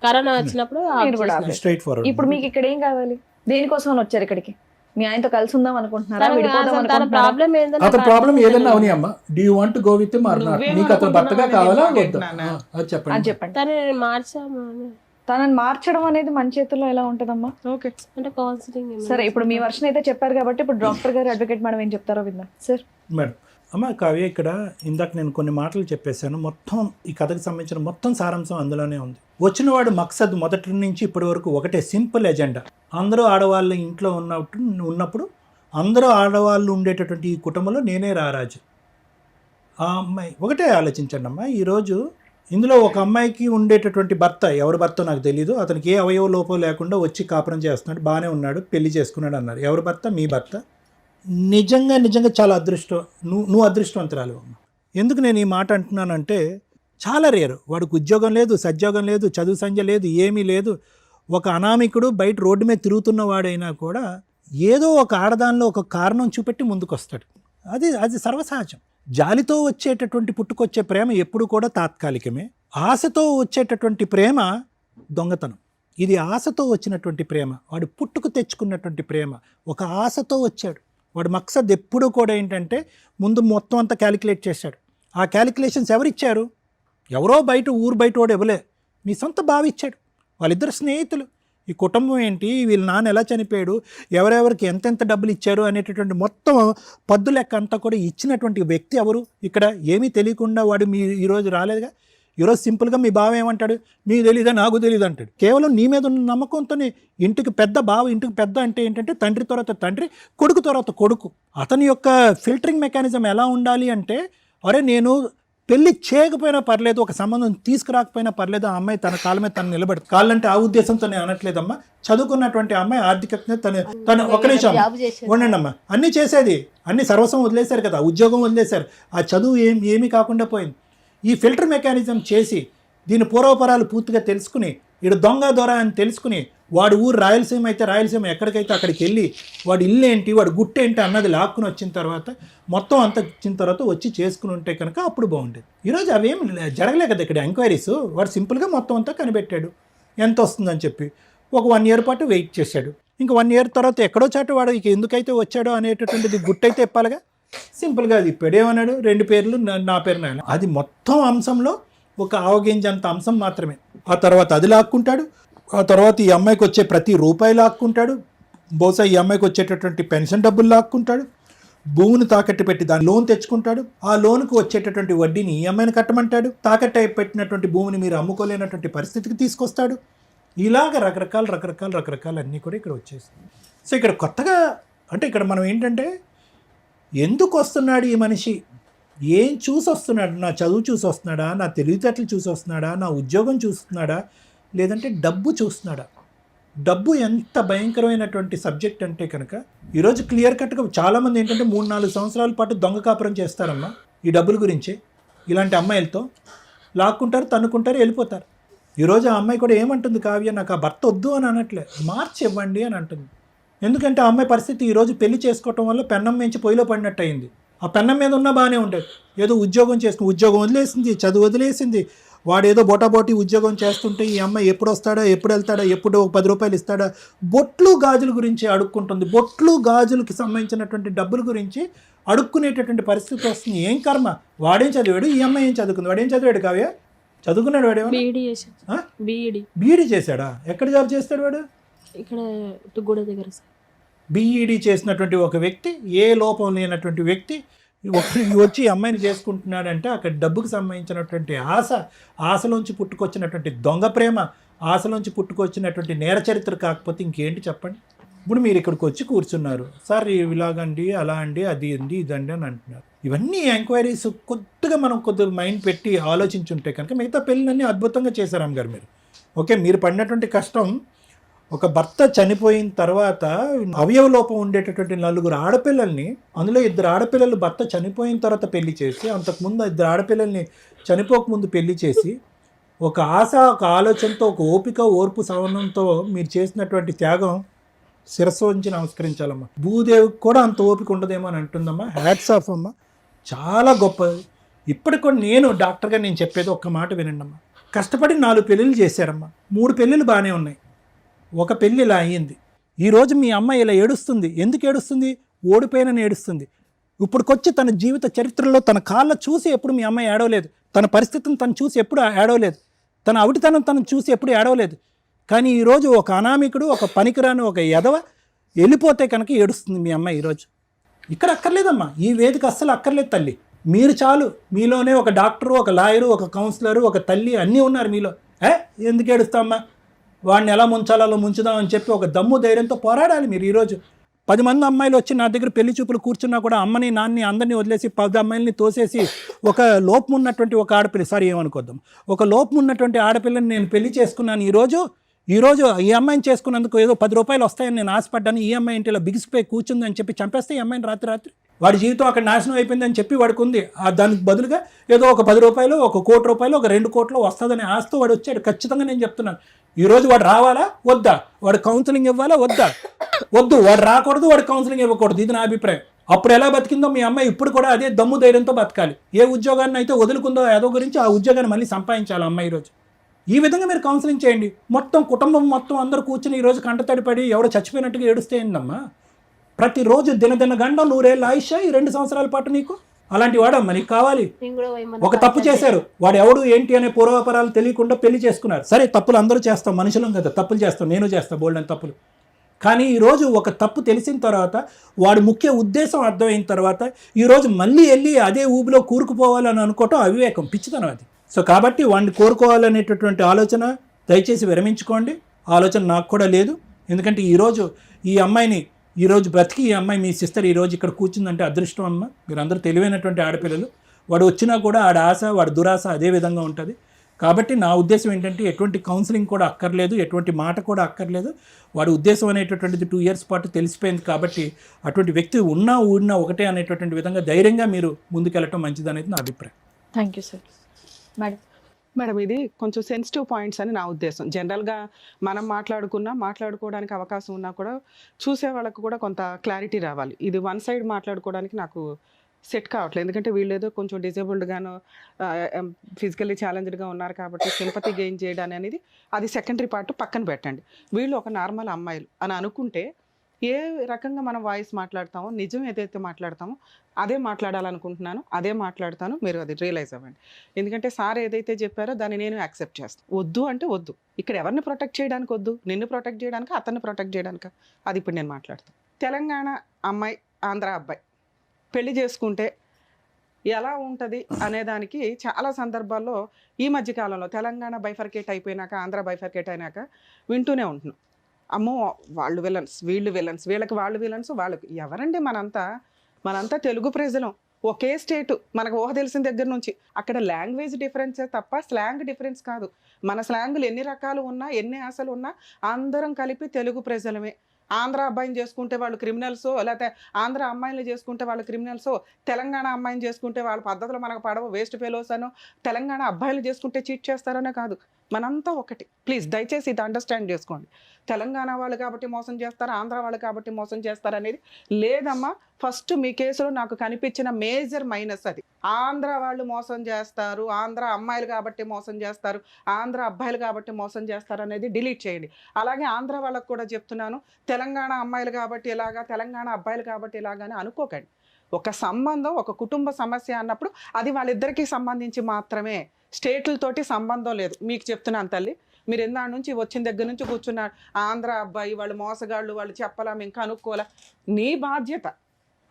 కరోనా వచ్చినప్పుడు మీరు కూడా ఆపేశారు. Straight forward. ఇప్పుడు మీకు ఇక్కడ ఏం కావాలి? దేనికోసం అని వచ్చారు ఇక్కడికి? మీ ఆయనతో కలిసి ఉందాం అనుకుంటున్నారా, విడిపోదాం తన అనుకుంటున్నారా? ప్రాబ్లం ఏంటంటే అతని ప్రాబ్లం ఏదైనా అవని అమ్మ. Do you want go with or not? నువ్వేం నీకు అతను భర్తగా అనుకుంటున్నావు కావాలా అనేది వద్దా? నాన్న. అది అని చెప్పండి. చెప్పండి. తను మార్చాము అని. తనని మార్చడం అనేది మన చేతుల్లో ఎలా ఉంటదమ్మా? ఓకే. అంటే కౌన్సిలింగ్. సరే, ఇప్పుడు మీ వర్షన్ అయితే చెప్పారు కాబట్టి ఇప్పుడు డాక్టర్ గారు, అడ్వకేట్ మేడం ఏం చెప్తారో విందాం సార్. మేడం, అమ్మ కావ్య, ఇక్కడ ఇందాక నేను కొన్ని మాటలు చెప్పేశాను. మొత్తం ఈ కథకు సంబంధించిన మొత్తం సారాంశం అందులోనే ఉంది. వచ్చినవాడు మక్సద్ మొదటి నుంచి ఇప్పటి వరకు ఒకటే, సింపుల్ ఎజెండా. అందరూ ఆడవాళ్ళ ఇంట్లో ఉన్నప్పుడు అందరూ ఆడవాళ్ళు ఉండేటటువంటి ఈ కుటుంబంలో నేనే రారాజు. ఆ అమ్మాయి ఒకటే ఆలోచించండి అమ్మా. ఈరోజు ఇందులో ఒక అమ్మాయికి ఉండేటటువంటి భర్త, ఎవరి భర్త నాకు తెలియదు, అతనికి ఏ అవయవ లోపం లేకుండా వచ్చి కాపురం చేస్తున్నాడు, బాగానే ఉన్నాడు, పెళ్లి చేసుకున్నాడు అన్నారు. ఎవరి భర్త? మీ భర్త. నిజంగా చాలా అదృష్టం. నువ్వు అదృష్టవంతురాలు అమ్మ. ఎందుకు నేను ఈ మాట అంటున్నానంటే, చాలా రేరు. వాడికి ఉద్యోగం లేదు, సద్యోగం లేదు, చదువు సంధ్య లేదు, ఏమీ లేదు. ఒక అనామికుడు బయట రోడ్డు మీద తిరుగుతున్న వాడైనా కూడా ఏదో ఒక ఆడదానిలో ఒక కారణం చూపెట్టి ముందుకు వస్తాడు. అది సర్వసహజం. జాలితో వచ్చేటటువంటి పుట్టుకొచ్చే ప్రేమ ఎప్పుడు కూడా తాత్కాలికమే. ఆశతో వచ్చేటటువంటి ప్రేమ దొంగతనం. ఇది ఆశతో వచ్చినటువంటి ప్రేమ. వాడు పుట్టుకు తెచ్చుకున్నటువంటి ప్రేమ. ఒక ఆశతో వచ్చాడు. వాడు మక్సద్ ఎప్పుడూ కూడా ఏంటంటే ముందు మొత్తం అంతా క్యాలిక్యులేట్ చేశాడు. ఆ క్యాలిక్యులేషన్స్ ఎవరిచ్చారు? ఎవరో ఊరు బయట వాడు ఇవ్వలే, మీ సొంత బావ ఇచ్చాడు. వాళ్ళిద్దరు స్నేహితులు. ఈ కుటుంబం ఏంటి, వీళ్ళ నాన్న ఎలా చనిపోయాడు, ఎవరెవరికి ఎంతెంత డబ్బులు ఇచ్చారు అనేటటువంటి మొత్తం పద్దు లెక్క అంతా కూడా ఇచ్చినటువంటి వ్యక్తి ఎవరు? ఇక్కడ ఏమీ తెలియకుండా వాడు మీ ఈరోజు రాలేదుగా. ఈరోజు సింపుల్గా మీ బావ ఏమంటాడు? మీకు తెలీదా, నాకు తెలీదు అంటాడు. కేవలం నీ మీద ఉన్న నమ్మకంతోనే. ఇంటికి పెద్ద బావ, ఇంటికి పెద్ద అంటే ఏంటంటే తండ్రి తర్వాత తండ్రి, కొడుకు తర్వాత కొడుకు. అతని యొక్క ఫిల్టరింగ్ మెకానిజం ఎలా ఉండాలి అంటే, అరే నేను పెళ్లి చేయకపోయినా పర్లేదు, ఒక సంబంధం తీసుకురాకపోయినా పర్లేదు, ఆ అమ్మాయి తన కాళ్ళ మీద తను నిలబెడుతుంది. కాళ్ళంటే ఆ ఉద్దేశంతో నేను అనట్లేదమ్మా. చదువుకున్నటువంటి అమ్మాయి ఆర్థికంగా తను ఒక నిమిషం ఉండండి అమ్మా. అన్నీ చేసేది, అన్ని సర్వస్వం వదిలేశారు కదా, ఉద్యోగం వదిలేశారు, ఆ చదువు ఏమీ కాకుండా పోయింది. ఈ ఫిల్టర్ మెకానిజం చేసి దీని పూర్వపరాలు పూర్తిగా తెలుసుకుని, ఇడు దొంగ దొర అని తెలుసుకుని, వాడు ఊరు రాయలసీమ అయితే రాయలసీమ ఎక్కడికైతే అక్కడికి వెళ్ళి వాడు ఇల్లు ఏంటి, వాడు గుట్టు ఏంటి అన్నది లాక్కుని వచ్చిన తర్వాత, మొత్తం అంతా వచ్చిన తర్వాత వచ్చి చేసుకుని ఉంటే కనుక అప్పుడు బాగుండేది. ఈరోజు అవేం జరగలే కదా ఇక్కడ ఎంక్వైరీస్. వాడు సింపుల్గా మొత్తం అంతా కనిపెట్టాడు ఎంత వస్తుందని చెప్పి. ఒక 1 year పాటు వెయిట్ చేశాడు. ఇంకా 1 year తర్వాత ఎక్కడో చాటు వాడు ఇక ఎందుకైతే వచ్చాడో అనేటటువంటిది గుట్టయితే ఇప్పాలిగా. సింపుల్గా అది ఇప్పాడు. ఏమన్నాడు? 2 పేర్లు నా పేరు నాయన. అది మొత్తం అంశంలో ఒక ఆవగింజంత అంశం మాత్రమే. ఆ తర్వాత అది లాక్కుంటాడు. ఆ తర్వాత ఈ అమ్మాయికి వచ్చే ప్రతి రూపాయి లాక్కుంటాడు. బహుశా ఈ అమ్మాయికి వచ్చేటటువంటి పెన్షన్ డబ్బులు లాక్కుంటాడు. భూమిని తాకట్టు పెట్టి దాని లోన్ తెచ్చుకుంటాడు. ఆ లోన్కు వచ్చేటటువంటి వడ్డీని ఈఎంఐని కట్టమంటాడు. తాకట్టు పెట్టినటువంటి భూమిని మీరు అమ్ముకోలేనటువంటి పరిస్థితికి తీసుకొస్తాడు. ఇలాగ రకరకాలు అన్నీ కూడా ఇక్కడ వచ్చేస్తాయి. సో ఇక్కడ కొత్తగా అంటే ఇక్కడ మనం ఏంటంటే ఎందుకు వస్తున్నాడు ఈ మనిషి, ఏం చూసి వస్తున్నాడు, నా చదువు చూసి వస్తున్నాడా, నా తెలివితేటలు చూసి వస్తున్నాడా, నా ఉద్యోగం చూస్తున్నాడా, లేదంటే డబ్బు చూస్తున్నాడా. డబ్బు ఎంత భయంకరమైనటువంటి సబ్జెక్ట్ అంటే కనుక ఈరోజు క్లియర్ కట్గా చాలామంది ఏంటంటే 3-4 సంవత్సరాల పాటు దొంగ కాపురం చేస్తారమ్మా ఈ డబ్బుల గురించి. ఇలాంటి అమ్మాయిలతో లాక్కుంటారు, తన్నుకుంటారు, వెళ్ళిపోతారు. ఈరోజు ఆ అమ్మాయి కూడా ఏమంటుంది, కావ్య నాకు ఆ భర్త వద్దు అని అనట్లే, మార్చి ఇవ్వండి అని అంటుంది. ఎందుకంటే ఆ అమ్మాయి పరిస్థితి ఈరోజు పెళ్లి చేసుకోవటం వల్ల పెన్నం మించి పొయ్యిలో పడినట్టు అయింది. ఆ పెన్నం మీద ఉన్నా బాగానే ఉండేది, ఏదో ఉద్యోగం చేసుకుని ఉద్యోగం వదిలేసింది, చదువు వదిలేసింది. వాడు ఏదో బొటాబోటి ఉద్యోగం చేస్తుంటే ఈ అమ్మాయి ఎప్పుడు వస్తాడా, ఎప్పుడు వెళ్తాడా, ఎప్పుడు 10 రూపాయలు ఇస్తాడా, బొట్లు గాజుల గురించి అడుక్కుంటుంది. బొట్లు గాజులకి సంబంధించినటువంటి డబ్బుల గురించి అడుక్కునేటటువంటి పరిస్థితి వస్తుంది. ఏం కర్మ, వాడేం చదివాడు, ఈ అమ్మాయి ఏం చదువుకుంది, వాడేం చదివాడు కావ్య, చదువుకున్నాడు వాడేమో, బీఈడి చేశాడా, ఎక్కడ జాబ్ చేస్తాడు వాడు, ఇక్కడ తుగ్గూడ దగ్గర సార్. బీఈడి చేసినటువంటి ఒక వ్యక్తి, ఏ లోపం లేనటువంటి వ్యక్తి వచ్చి అమ్మాయిని చేసుకుంటున్నాడంటే అక్కడ డబ్బుకు సంబంధించినటువంటి ఆశలోంచి పుట్టుకొచ్చినటువంటి దొంగ ప్రేమ, ఆశలోంచి పుట్టుకొచ్చినటువంటి నేర చరిత్ర కాకపోతే ఇంకేంటి చెప్పండి. ఇప్పుడు మీరు ఇక్కడికి వచ్చి కూర్చున్నారు, సార్ ఇలాగండి, అలా అండి, అది అండి, ఇదండి అని అంటున్నారు. ఇవన్నీ ఎంక్వైరీస్ కొద్దిగా మనం కొద్దిగా మైండ్ పెట్టి ఆలోచించుంటే కనుక మిగతా పెళ్ళినన్నీ అద్భుతంగా చేశారు అమ్మగారు మీరు. ఓకే, మీరు పడినటువంటి కష్టం, ఒక భర్త చనిపోయిన తర్వాత అవయవ లోపం ఉండేటటువంటి 4 ఆడపిల్లల్ని, అందులో 2 ఆడపిల్లలు భర్త చనిపోయిన తర్వాత పెళ్లి చేసి, అంతకుముందు 2 ఆడపిల్లల్ని చనిపోకముందు పెళ్లి చేసి, ఒక ఆశ, ఒక ఆలోచనతో, ఒక ఓపిక, ఓర్పు, సహనంతో మీరు చేసినటువంటి త్యాగం శిరస్సు ఉంచి నమస్కరించాలమ్మా. భూదేవికి కూడా అంత ఓపిక ఉండదేమో అని అంటుందమ్మా. హ్యాట్స్ ఆఫ్ అమ్మా, చాలా గొప్పది. ఇప్పటికి కూడా నేను డాక్టర్గా నేను చెప్పేది ఒక్క మాట వినండి అమ్మా. కష్టపడి 4 పెళ్ళిళ్ళు చేశారమ్మా, 3 పెళ్ళిళ్ళు బాగానే ఉన్నాయి, ఒక పెళ్ళి ఇలా అయ్యింది. ఈరోజు మీ అమ్మాయి ఇలా ఏడుస్తుంది. ఎందుకు ఏడుస్తుంది, ఓడిపోయినని ఏడుస్తుంది. ఇప్పుడుకొచ్చి తన జీవిత చరిత్రలో తన కాళ్ళ చూసి ఎప్పుడు మీ అమ్మాయి ఏడవలేదు, తన పరిస్థితిని తను చూసి ఎప్పుడు ఏడవలేదు, తన అవిటితనం తను చూసి ఎప్పుడు ఏడవలేదు. కానీ ఈరోజు ఒక అనామికుడు, ఒక పనికిరాని ఒక ఎదవ వెళ్ళిపోతే కనుక ఏడుస్తుంది మీ అమ్మాయి. ఈరోజు ఇక్కడ అక్కర్లేదమ్మా, ఈ వేదిక అస్సలు అక్కర్లేదు తల్లి. మీరు చాలు, మీలోనే ఒక డాక్టరు, ఒక లాయరు, ఒక కౌన్సిలరు, ఒక తల్లి అన్నీ ఉన్నారు మీలో. ఎందుకు ఏడుస్తామమ్మా, వాడిని ఎలా ముంచాలో అలా ముంచుదామని చెప్పి ఒక దమ్ము ధైర్యంతో పోరాడాలి మీరు. ఈరోజు 10 మంది అమ్మాయిలు వచ్చి నా దగ్గర పెళ్లి చూపులు కూర్చున్నా కూడా అమ్మని, నాన్ని అందరినీ వదిలేసి 10 అమ్మాయిలని తోసేసి ఒక లోపం ఉన్నటువంటి ఒక ఆడపిల్ల, సారీ ఏమనుకోద్దాం, ఒక లోపం ఉన్నటువంటి ఆడపిల్లని నేను పెళ్లి చేసుకున్నాను. ఈరోజు ఈ అమ్మాయిని చేసుకున్నందుకు ఏదో 10 రూపాయలు వస్తాయని నేను ఆశపడ్డాను, ఈ అమ్మాయి ఇంటిలో బిగిసిపోయి కూర్చుందని చెప్పి చంపేస్తే ఈ అమ్మాయిని రాత్రి వాడి జీవితం అక్కడ నాశనం అయిపోయిందని చెప్పి వాడికి ఉంది. దానికి బదులుగా ఏదో ఒక 10 రూపాయలు, ఒక 1 కోటి రూపాయలు, ఒక 2 కోట్లు వస్తుందని ఆశతో వాడు వచ్చాడు. ఖచ్చితంగా నేను చెప్తున్నాను, ఈరోజు వాడు రావాలా వద్దా, వాడు కౌన్సిలింగ్ ఇవ్వాలా వద్దా, వద్దు, వాడు రాకూడదు, వాడు కౌన్సిలింగ్ ఇవ్వకూడదు, ఇది నా అభిప్రాయం. అప్పుడు ఎలా బతికిందో మీ అమ్మాయి ఇప్పుడు కూడా అదే దమ్ము ధైర్యంతో బతకాలి. ఏ ఉద్యోగాన్ని అయితే వదులుకుందో ఏదో గురించి ఆ ఉద్యోగాన్ని మళ్ళీ సంపాదించాలి అమ్మాయి. ఈరోజు ఈ విధంగా మీరు కౌన్సిలింగ్ చేయండి. మొత్తం కుటుంబం మొత్తం అందరూ కూర్చుని ఈరోజు కంటతడి పడి ఎవడో చచ్చిపోయినట్టుగా ఏడుస్తే ఏందమ్మా. ప్రతిరోజు దినదిన గండం 100 ఏళ్ళ ఆయుష ఈ 2 సంవత్సరాల పాటు నీకు. అలాంటి వాడమ్మా నీకు కావాలి. ఒక తప్పు చేశారు, వాడు ఎవడు ఏంటి అనే పూర్వాపరాలు తెలియకుండా పెళ్లి చేసుకున్నారు. సరే, తప్పులు అందరూ చేస్తాం, మనుషులం కదా, తప్పులు చేస్తాం, నేను చేస్తాను బోల్డ్ అని తప్పులు. కానీ ఈరోజు ఒక తప్పు తెలిసిన తర్వాత, వాడి ముఖ్య ఉద్దేశం అర్థమైన తర్వాత ఈరోజు మళ్ళీ వెళ్ళి అదే ఊబిలో కూరుకుపోవాలని అనుకోవటం అవివేకం, పిచ్చితనం అది. సో కాబట్టి వాడిని కోరుకోవాలనేటటువంటి ఆలోచన దయచేసి విరమించుకోండి. ఆలోచన నాకు కూడా లేదు. ఎందుకంటే ఈరోజు ఈ అమ్మాయిని, ఈరోజు బ్రతికి ఈ అమ్మాయి మీ సిస్టర్ ఈరోజు ఇక్కడ కూర్చుందంటే అదృష్టం అమ్మ. మీరు అందరూ తెలివైనటువంటి ఆడపిల్లలు. వాడు వచ్చినా కూడా ఆడ ఆశ, వాడి దురాశ అదే విధంగా ఉంటుంది. కాబట్టి నా ఉద్దేశం ఏంటంటే ఎటువంటి కౌన్సిలింగ్ కూడా అక్కర్లేదు, ఎటువంటి మాట కూడా అక్కర్లేదు. వాడి ఉద్దేశం అనేటటువంటిది 2 ఇయర్స్ పాటు తెలిసిపోయింది. కాబట్టి అటువంటి వ్యక్తి ఉన్నా ఊడినా ఒకటే అనేటటువంటి విధంగా ధైర్యంగా మీరు ముందుకెళ్ళటం మంచిది అనేది నా అభిప్రాయం. Thank you sir. మేడం, ఇది కొంచెం సెన్సిటివ్ పాయింట్స్ అని నా ఉద్దేశం. జనరల్గా మనం మాట్లాడుకోవడానికి అవకాశం ఉన్నా కూడా చూసే వాళ్ళకు కూడా కొంత క్లారిటీ రావాలి. ఇది 1 సైడ్ మాట్లాడుకోవడానికి నాకు సెట్ కావట్లేదు. ఎందుకంటే వీళ్ళు ఏదో కొంచెం డిజేబుల్డ్గాను, ఫిజికల్లీ ఛాలెంజ్డ్గా ఉన్నారు కాబట్టి సింపతి గెయిన్ చేయడం అనేది అది సెకండరీ పార్ట్, పక్కన పెట్టండి. వీళ్ళు ఒక నార్మల్ అమ్మాయిలు అని అనుకుంటే ఏ రకంగా మనం వాయిస్ మాట్లాడతామో, నిజం ఏదైతే మాట్లాడతామో అదే మాట్లాడాలనుకుంటున్నాను, అదే మాట్లాడతాను. మీరు అది రియలైజ్ అవ్వండి. ఎందుకంటే సార్ ఏదైతే చెప్పారో దాన్ని నేను యాక్సెప్ట్ చేస్తాను. వద్దు అంటే వద్దు. ఇక్కడ ఎవరిని ప్రొటెక్ట్ చేయడానికి వద్దు, నిన్ను ప్రొటెక్ట్ చేయడానికి, అతన్ని ప్రొటెక్ట్ చేయడానికి, అది ఇప్పుడు నేను మాట్లాడతాను. తెలంగాణ అమ్మాయి, ఆంధ్ర అబ్బాయి పెళ్లి చేసుకుంటే ఎలా ఉంటుంది అనేదానికి చాలా సందర్భాల్లో ఈ మధ్యకాలంలో తెలంగాణ బైఫర్కేట్ అయిపోయినాక, ఆంధ్ర బైఫర్కేట్ అయినాక వింటూనే ఉంటున్నాం. అమ్మో వాళ్ళు విలన్స్, వీళ్ళు విలన్స్, వీళ్ళకి వాళ్ళు విలన్స్, వాళ్ళకి ఎవరండి? మనంతా తెలుగు ప్రజలం, ఒకే స్టేటు, మనకు ఊహ తెలిసిన దగ్గర నుంచి. అక్కడ లాంగ్వేజ్ డిఫరెన్సే తప్ప స్లాంగ్ డిఫరెన్స్ కాదు. మన స్లాంగులు ఎన్ని రకాలు ఉన్నా, ఎన్ని ఆశలు ఉన్నా అందరం కలిపి తెలుగు ప్రజలమే. ఆంధ్ర అబ్బాయిని చేసుకుంటే వాళ్ళు క్రిమినల్సో, లేకపోతే ఆంధ్ర అమ్మాయిని చేసుకుంటే వాళ్ళు క్రిమినల్సో, తెలంగాణ అమ్మాయిని చేసుకుంటే వాళ్ళ పద్ధతులు మనకు పడవ, వేస్ట్ ఫెలోస్ అనో, తెలంగాణ అబ్బాయిలు చేసుకుంటే చీట్ చేస్తారనే కాదు. మనంతా ఒకటి. ప్లీజ్ దయచేసి ఇది అండర్స్టాండ్ చేసుకోండి. తెలంగాణ వాళ్ళు కాబట్టి మోసం చేస్తారు, ఆంధ్ర వాళ్ళు కాబట్టి మోసం చేస్తారు అనేది లేదమ్మా. ఫస్ట్ మీ కేసులో నాకు కనిపించిన మేజర్ మైనస్ అది. ఆంధ్ర వాళ్ళు మోసం చేస్తారు, ఆంధ్ర అమ్మాయిలు కాబట్టి మోసం చేస్తారు, ఆంధ్ర అబ్బాయిలు కాబట్టి మోసం చేస్తారు అనేది డిలీట్ చేయండి. అలాగే ఆంధ్ర వాళ్ళకు కూడా చెప్తున్నాను, తెలంగాణ అమ్మాయిలు కాబట్టి ఇలాగా, తెలంగాణ అబ్బాయిలు కాబట్టి ఇలాగానే అనుకోకండి. ఒక సంబంధం, ఒక కుటుంబ సమస్య అన్నప్పుడు అది వాళ్ళిద్దరికీ సంబంధించి మాత్రమే, స్టేట్లతోటి సంబంధం లేదు. మీకు చెప్తున్నాను తల్లి, మీరు ఎందాడి నుంచి వచ్చిన దగ్గర నుంచి కూర్చున్నారు, ఆంధ్ర అబ్బాయి వాళ్ళు మోసగాళ్ళు, వాళ్ళు చెప్పలా, మేము కనుక్కోలా. నీ బాధ్యత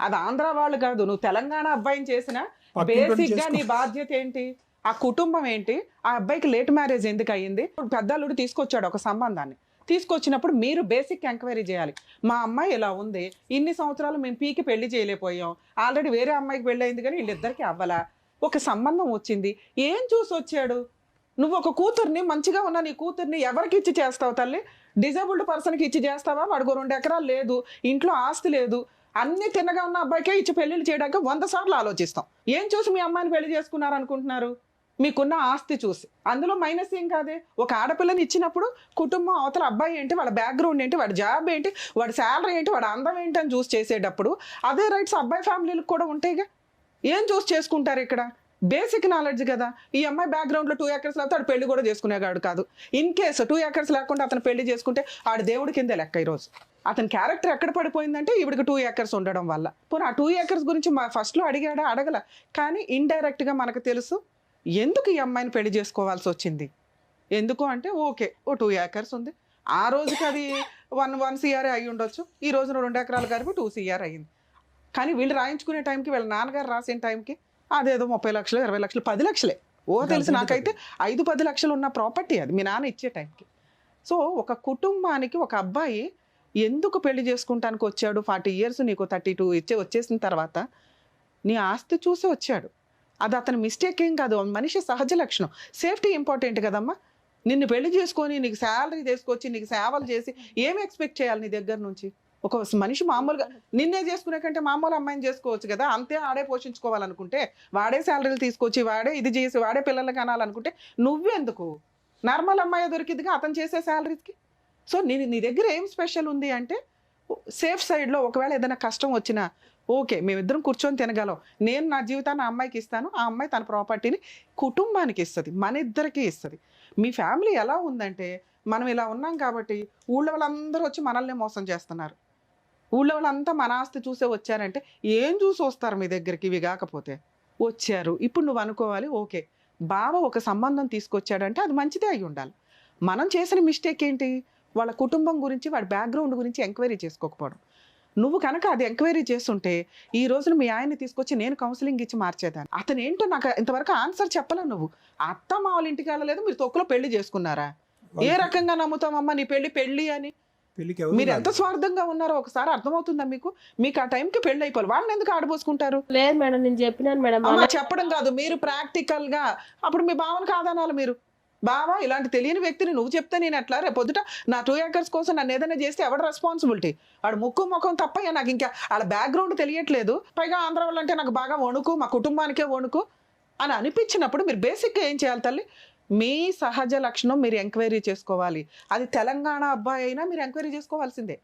అది. ఆంధ్ర వాళ్ళు కాదు, నువ్వు తెలంగాణ అబ్బాయిని చేసినా బేసిక్ గా నీ బాధ్యత ఏంటి? ఆ కుటుంబం ఏంటి? ఆ అబ్బాయికి లేట్ మ్యారేజ్ ఎందుకు అయ్యింది? పెద్దల్లుడు తీసుకొచ్చాడు ఒక సంబంధాన్ని, తీసుకొచ్చినప్పుడు మీరు బేసిక్ ఎంక్వైరీ చేయాలి. మా అమ్మాయి ఇలా ఉంది, ఇన్ని సంవత్సరాలు మేము పీకి పెళ్లి చేయలేకపోయాం, ఆల్రెడీ వేరే అమ్మాయికి పెళ్ళి అయింది కానీ వీళ్ళిద్దరికి అవ్వలా, ఒక సంబంధం వచ్చింది, ఏం చూసి వచ్చాడు? నువ్వు ఒక కూతుర్ని, మంచిగా ఉన్న నీ కూతుర్ని ఎవరికి ఇచ్చి చేస్తావు తల్లి? డిజేబుల్డ్ పర్సన్కి ఇచ్చి చేస్తావా? వాడికి 2 ఎకరాలు లేదు, ఇంట్లో ఆస్తి లేదు, అన్ని తిన్నగా ఉన్న అబ్బాయికే ఇచ్చి పెళ్లిళ్ళు చేయడానికి 100 సార్లు ఆలోచిస్తాం. ఏం చూసి మీ అమ్మాయిని పెళ్లి చేసుకున్నారు అనుకుంటున్నారు? మీకున్న ఆస్తి చూసి. అందులో మైనస్ ఏం కాదే. ఒక ఆడపిల్లని ఇచ్చినప్పుడు కుటుంబం అవతల అబ్బాయి ఏంటి, వాళ్ళ బ్యాక్గ్రౌండ్ ఏంటి, వాడి జాబ్ ఏంటి, వాడి శాలరీ ఏంటి, వాడి అందం ఏంటి అని చూసి చేసేటప్పుడు అదే రైట్స్ అబ్బాయి ఫ్యామిలీలకు కూడా ఉంటాయిగా. ఏం చూసి చేసుకుంటారు ఇక్కడ? బేసిక్ నాలెడ్జ్ కదా. ఈ అమ్మాయి బ్యాక్గ్రౌండ్లో 2 ఎకర్స్ లేకపోతే ఆడు పెళ్లి కూడా చేసుకునేవాడు కాదు. ఇన్ కేసు 2 ఎకర్స్ లేకుండా అతను పెళ్లి చేసుకుంటే ఆడు దేవుడి కిందే లెక్క. ఈరోజు అతని క్యారెక్టర్ ఎక్కడ పడిపోయిందంటే ఈవిడికి 2 ఎకర్స్ ఉండడం వల్ల. పోనీ ఆ 2 ఎకర్స్ గురించి ఫస్ట్లో అడిగాడా? అడగల. కానీ ఇండైరెక్ట్గా మనకు తెలుసు ఎందుకు ఈ అమ్మాయిని పెళ్లి చేసుకోవాల్సి వచ్చింది. ఎందుకు అంటే ఓకే, ఓ 2 ఎకర్స్ ఉంది, ఆ రోజుకి అది 1 CR అయ్యి ఉండొచ్చు, ఈ రోజున 2 ఎకరాలు కలిపి 2 CR అయ్యింది. కానీ వీళ్ళు రాయించుకునే టైంకి, వీళ్ళ నాన్నగారు రాసిన టైంకి అదేదో 30 లక్షలు, 20 లక్షలు, 10 లక్షలే. తెలిసి నాకైతే 5-10 లక్షలు ఉన్న ప్రాపర్టీ అది మీ నాన్న ఇచ్చే టైంకి. సో ఒక కుటుంబానికి ఒక అబ్బాయి ఎందుకు పెళ్లి చేసుకుంటానికి వచ్చాడు? 40 years నీకు 32 వచ్చేసిన తర్వాత నీ ఆస్తి చూసి వచ్చాడు. అది అతని మిస్టేక్ ఏం కాదు, మనిషి సహజ లక్షణం. సేఫ్టీ ఇంపార్టెంట్ కదమ్మా. నిన్ను పెళ్లి చేసుకొని నీకు శాలరీ తీసుకొచ్చి నీకు సేవలు చేసి ఏమి ఎక్స్పెక్ట్ చేయాలి నీ దగ్గర నుంచి? ఒక మనిషి మామూలుగా నిన్నే చేసుకునే కంటే మామూలు అమ్మాయిని చేసుకోవచ్చు కదా. అంతే, ఆడే పోషించుకోవాలనుకుంటే, వాడే శాలరీలు తీసుకొచ్చి, వాడే ఇది చేసి, వాడే పిల్లలకి అనాలనుకుంటే నువ్వెందుకు? నార్మల్ అమ్మాయి దొరికిందిగా అతను చేసే శాలరీస్కి. సో నీ దగ్గర ఏం స్పెషల్ ఉంది అంటే, సేఫ్ సైడ్లో ఒకవేళ ఏదైనా కష్టం వచ్చినా ఓకే, మేమిద్దరం కూర్చొని తినగలం, నేను నా జీవితాన్ని ఆ అమ్మాయికి ఇస్తాను, ఆ అమ్మాయి తన ప్రాపర్టీని కుటుంబానికి ఇస్తుంది, మన ఇద్దరికి ఇస్తుంది. మీ ఫ్యామిలీ ఎలా ఉందంటే, మనం ఇలా ఉన్నాం కాబట్టి ఊళ్ళో వాళ్ళందరూ వచ్చి మనల్ని మోసం చేస్తున్నారు. ఊళ్ళో వాళ్ళంతా మన ఆస్తి చూసే వచ్చారంటే ఏం చూసి వస్తారు మీ దగ్గరికి? ఇవి కాకపోతే వచ్చారు. ఇప్పుడు నువ్వు అనుకోవాలి, ఓకే బావ ఒక సంబంధం తీసుకొచ్చాడంటే అది మంచిదే అయి ఉండాలి. మనం చేసిన మిస్టేక్ ఏంటి? వాళ్ళ కుటుంబం గురించి, వాడి బ్యాక్గ్రౌండ్ గురించి ఎంక్వైరీ చేసుకోకపోవడం. నువ్వు కనుక అది ఎంక్వైరీ చేస్తుంటే ఈ రోజున మీ ఆయన్ని తీసుకొచ్చి నేను కౌన్సిలింగ్ ఇచ్చి మార్చేదాన్ని. అతను ఏంటో నాకు ఇంతవరకు ఆన్సర్ చెప్పలే. నువ్వు అత్త మా వాళ్ళ ఇంటికి వెళ్ళలేదు, మీరు తొక్కులో పెళ్లి చేసుకున్నారా? ఏ రకంగా నమ్ముతామమ్మా నీ పెళ్లి అని? మీరు ఎంత స్వార్థంగా ఉన్నారో ఒకసారి అర్థమవుతుందా మీకు? మీకు ఆ టైంకి పెళ్లి అయిపోవాలి, వాళ్ళని ఎందుకు ఆడబోసుకుంటారు? లేదు మేడం, నేను చెప్పినాను మేడం. చెప్పడం కాదు, మీరు ప్రాక్టికల్ గా అప్పుడు మీ భావన కాదనాలి. మీరు బావా ఇలాంటి తెలియని వ్యక్తిని నువ్వు చెప్తే నేను ఎట్లా? రేపు పొద్దుట నా 2 ఎకర్స్ కోసం నన్ను ఏదైనా చేస్తే ఎవడ రెస్పాన్సిబిలిటీ? వాడు ముఖం తప్ప నాకు ఇంకా వాళ్ళ బ్యాక్గ్రౌండ్ తెలియట్లేదు, పైగా ఆంధ్ర వాళ్ళంటే నాకు బాగా వణుకు, మా కుటుంబానికే వణుకు అని అనిపించినప్పుడు మీరు బేసిక్గా ఏం చేయాలి తల్లి? మీ సహజ లక్షణం మీరు ఎంక్వైరీ చేసుకోవాలి. అది తెలంగాణ అబ్బాయి అయినా మీరు ఎంక్వైరీ చేసుకోవాల్సిందే.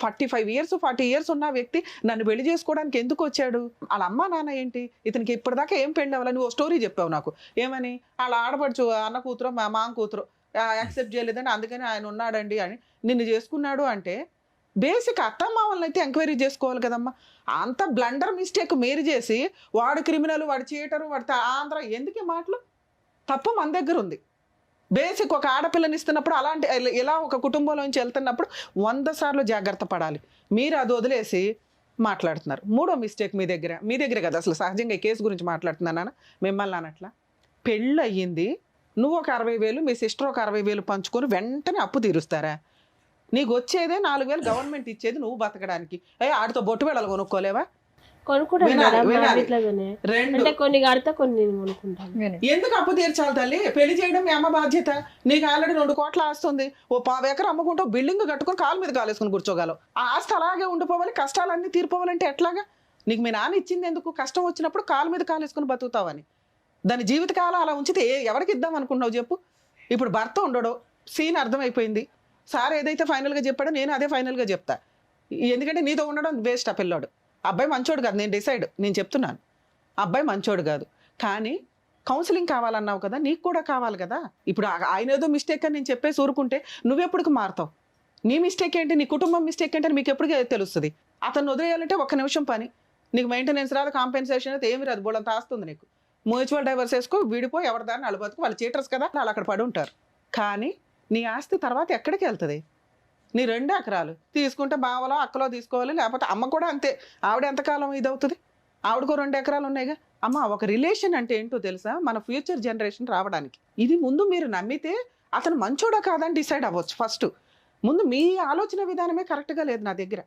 45 years 40 years ఉన్న వ్యక్తి నన్ను పెళ్లి చేసుకోవడానికి ఎందుకు వచ్చాడు? వాళ్ళ అమ్మ నాన్న ఏంటి? ఇతనికి ఇప్పటిదాకా ఏం పెళ్ళి అవ్వాలి? నువ్వు స్టోరీ చెప్పావు నాకు, ఏమని? వాళ్ళ ఆడపడుచు అన్న కూతురు మా కూతురు యాక్సెప్ట్ చేయలేదని అందుకని ఆయన ఉన్నాడండి అని నిన్ను చేసుకున్నాడు అంటే బేసిక్ అత్తమామల్ని అయితే ఎంక్వైరీ చేసుకోవాలి కదమ్మా. అంత బ్లండర్ మిస్టేక్ మీరు చేసి వాడు క్రిమినల్, వాడు చీటరు, వాడు ఆంధ్ర, ఎందుకే మాటలు? తప్పు మన దగ్గర ఉంది. బేసిక్ ఒక ఆడపిల్లని ఇస్తున్నప్పుడు అలాంటి ఇలా ఒక కుటుంబంలోంచి వెళ్తున్నప్పుడు 100 సార్లు జాగ్రత్త పడాలి. మీరు అది వదిలేసి మాట్లాడుతున్నారు. మూడో మిస్టేక్ మీ దగ్గర కదా అసలు సహజంగా ఈ కేసు గురించి మాట్లాడుతున్నానా మిమ్మల్ని అనట్లా. పెళ్ళి అయ్యింది, నువ్వు ఒక 60,000 మీ సిస్టర్ ఒక 60,000 పంచుకొని వెంటనే అప్పు తీరుస్తారా? నీకు వచ్చేదే 4,000 గవర్నమెంట్ ఇచ్చేది నువ్వు బతకడానికి. ఆడితో బొట్టు వేళలు కొనుక్కోలేవా? కొనుక్కుంటాను వినాలి, మేడం, వినాలి. ఇట్లాగానే. రెండు అంటే కొన్ని కడితే కొన్ని నేను కొనుక్కుంటాను. ఎందుకు అప్పు తీర్చాలి తల్లి? పెళ్లి చేయడం మీ అమ్మ బాధ్యత. నీకు ఆల్రెడీ 2 కోట్ల ఆస్తుంది. ఓ 10 ఎకరం అమ్ముకుంటావు, బిల్డింగ్ కట్టుకొని కాలు మీద కాలేసుకుని కూర్చోగలవు. ఆ ఆస్తి అలాగే ఉండిపోవాలి, కష్టాలన్నీ తీరిపోవాలంటే ఎట్లాగా? నీకు మీ నాన్న ఇచ్చింది ఎందుకు? కష్టం వచ్చినప్పుడు కాలు మీద కాలేసుకుని బతుకుతావని. దాని జీవితకాలం అలా ఉంచితే ఎవరికి ఇద్దాం అనుకున్నావు చెప్పు? ఇప్పుడు భర్త ఉండడు, సీన్ అర్థమైపోయింది. సార్ ఏదైతే ఫైనల్గా చెప్పాడో నేను అదే ఫైనల్గా చెప్తా. ఎందుకంటే నీతో ఉండడం వేస్ట్. ఆ పిల్లోడు అబ్బాయి మంచోడు కాదు, నేను చెప్తున్నాను. అబ్బాయి మంచోడు కాదు, కానీ కౌన్సిలింగ్ కావాలన్నావు కదా, నీకు కూడా కావాలి కదా. ఇప్పుడు ఆయన ఏదో మిస్టేక్ అని నేను చెప్పేసి ఊరుకుంటే నువ్వెప్పటికి మారుతావు? నీ మిస్టేక్ ఏంటి, నీ కుటుంబం మిస్టేక్ ఏంటి అని మీకు ఎప్పటికీ తెలుస్తుంది. అతను వదిలేయాలంటే 1 నిమిషం పని. నీకు మెయింటెనెన్స్ రాదు, కాంపెన్సేషన్ అయితే ఏమి రాదు, బోళ్ళంత ఆస్తుంది నీకు. మ్యూచువల్ డైవర్స్ వేసుకో, విడిపోయి ఎవరి దాన్ని అలబతుకు. వాళ్ళు చీటర్స్ కదా, వాళ్ళు అక్కడ పడి ఉంటారు. కానీ నీ ఆస్తి తర్వాత ఎక్కడికి వెళ్తుంది? నీ 2 ఎకరాలు తీసుకుంటే బావలో అక్కలో తీసుకోవాలి, లేకపోతే అమ్మ కూడా అంతే. ఆవిడ ఎంతకాలం ఇదవుతుంది? ఆవిడకో 2 ఎకరాలు ఉన్నాయిగా. అమ్మ, ఒక రిలేషన్ అంటే ఏంటో తెలుసా? మన ఫ్యూచర్ జనరేషన్ రావడానికి. ఇది ముందు మీరు నమ్మితే అతను మంచోడా కాదని డిసైడ్ అవ్వచ్చు. ఫస్ట్ ముందు మీ ఆలోచన విధానమే కరెక్ట్గా లేదు నా దగ్గర.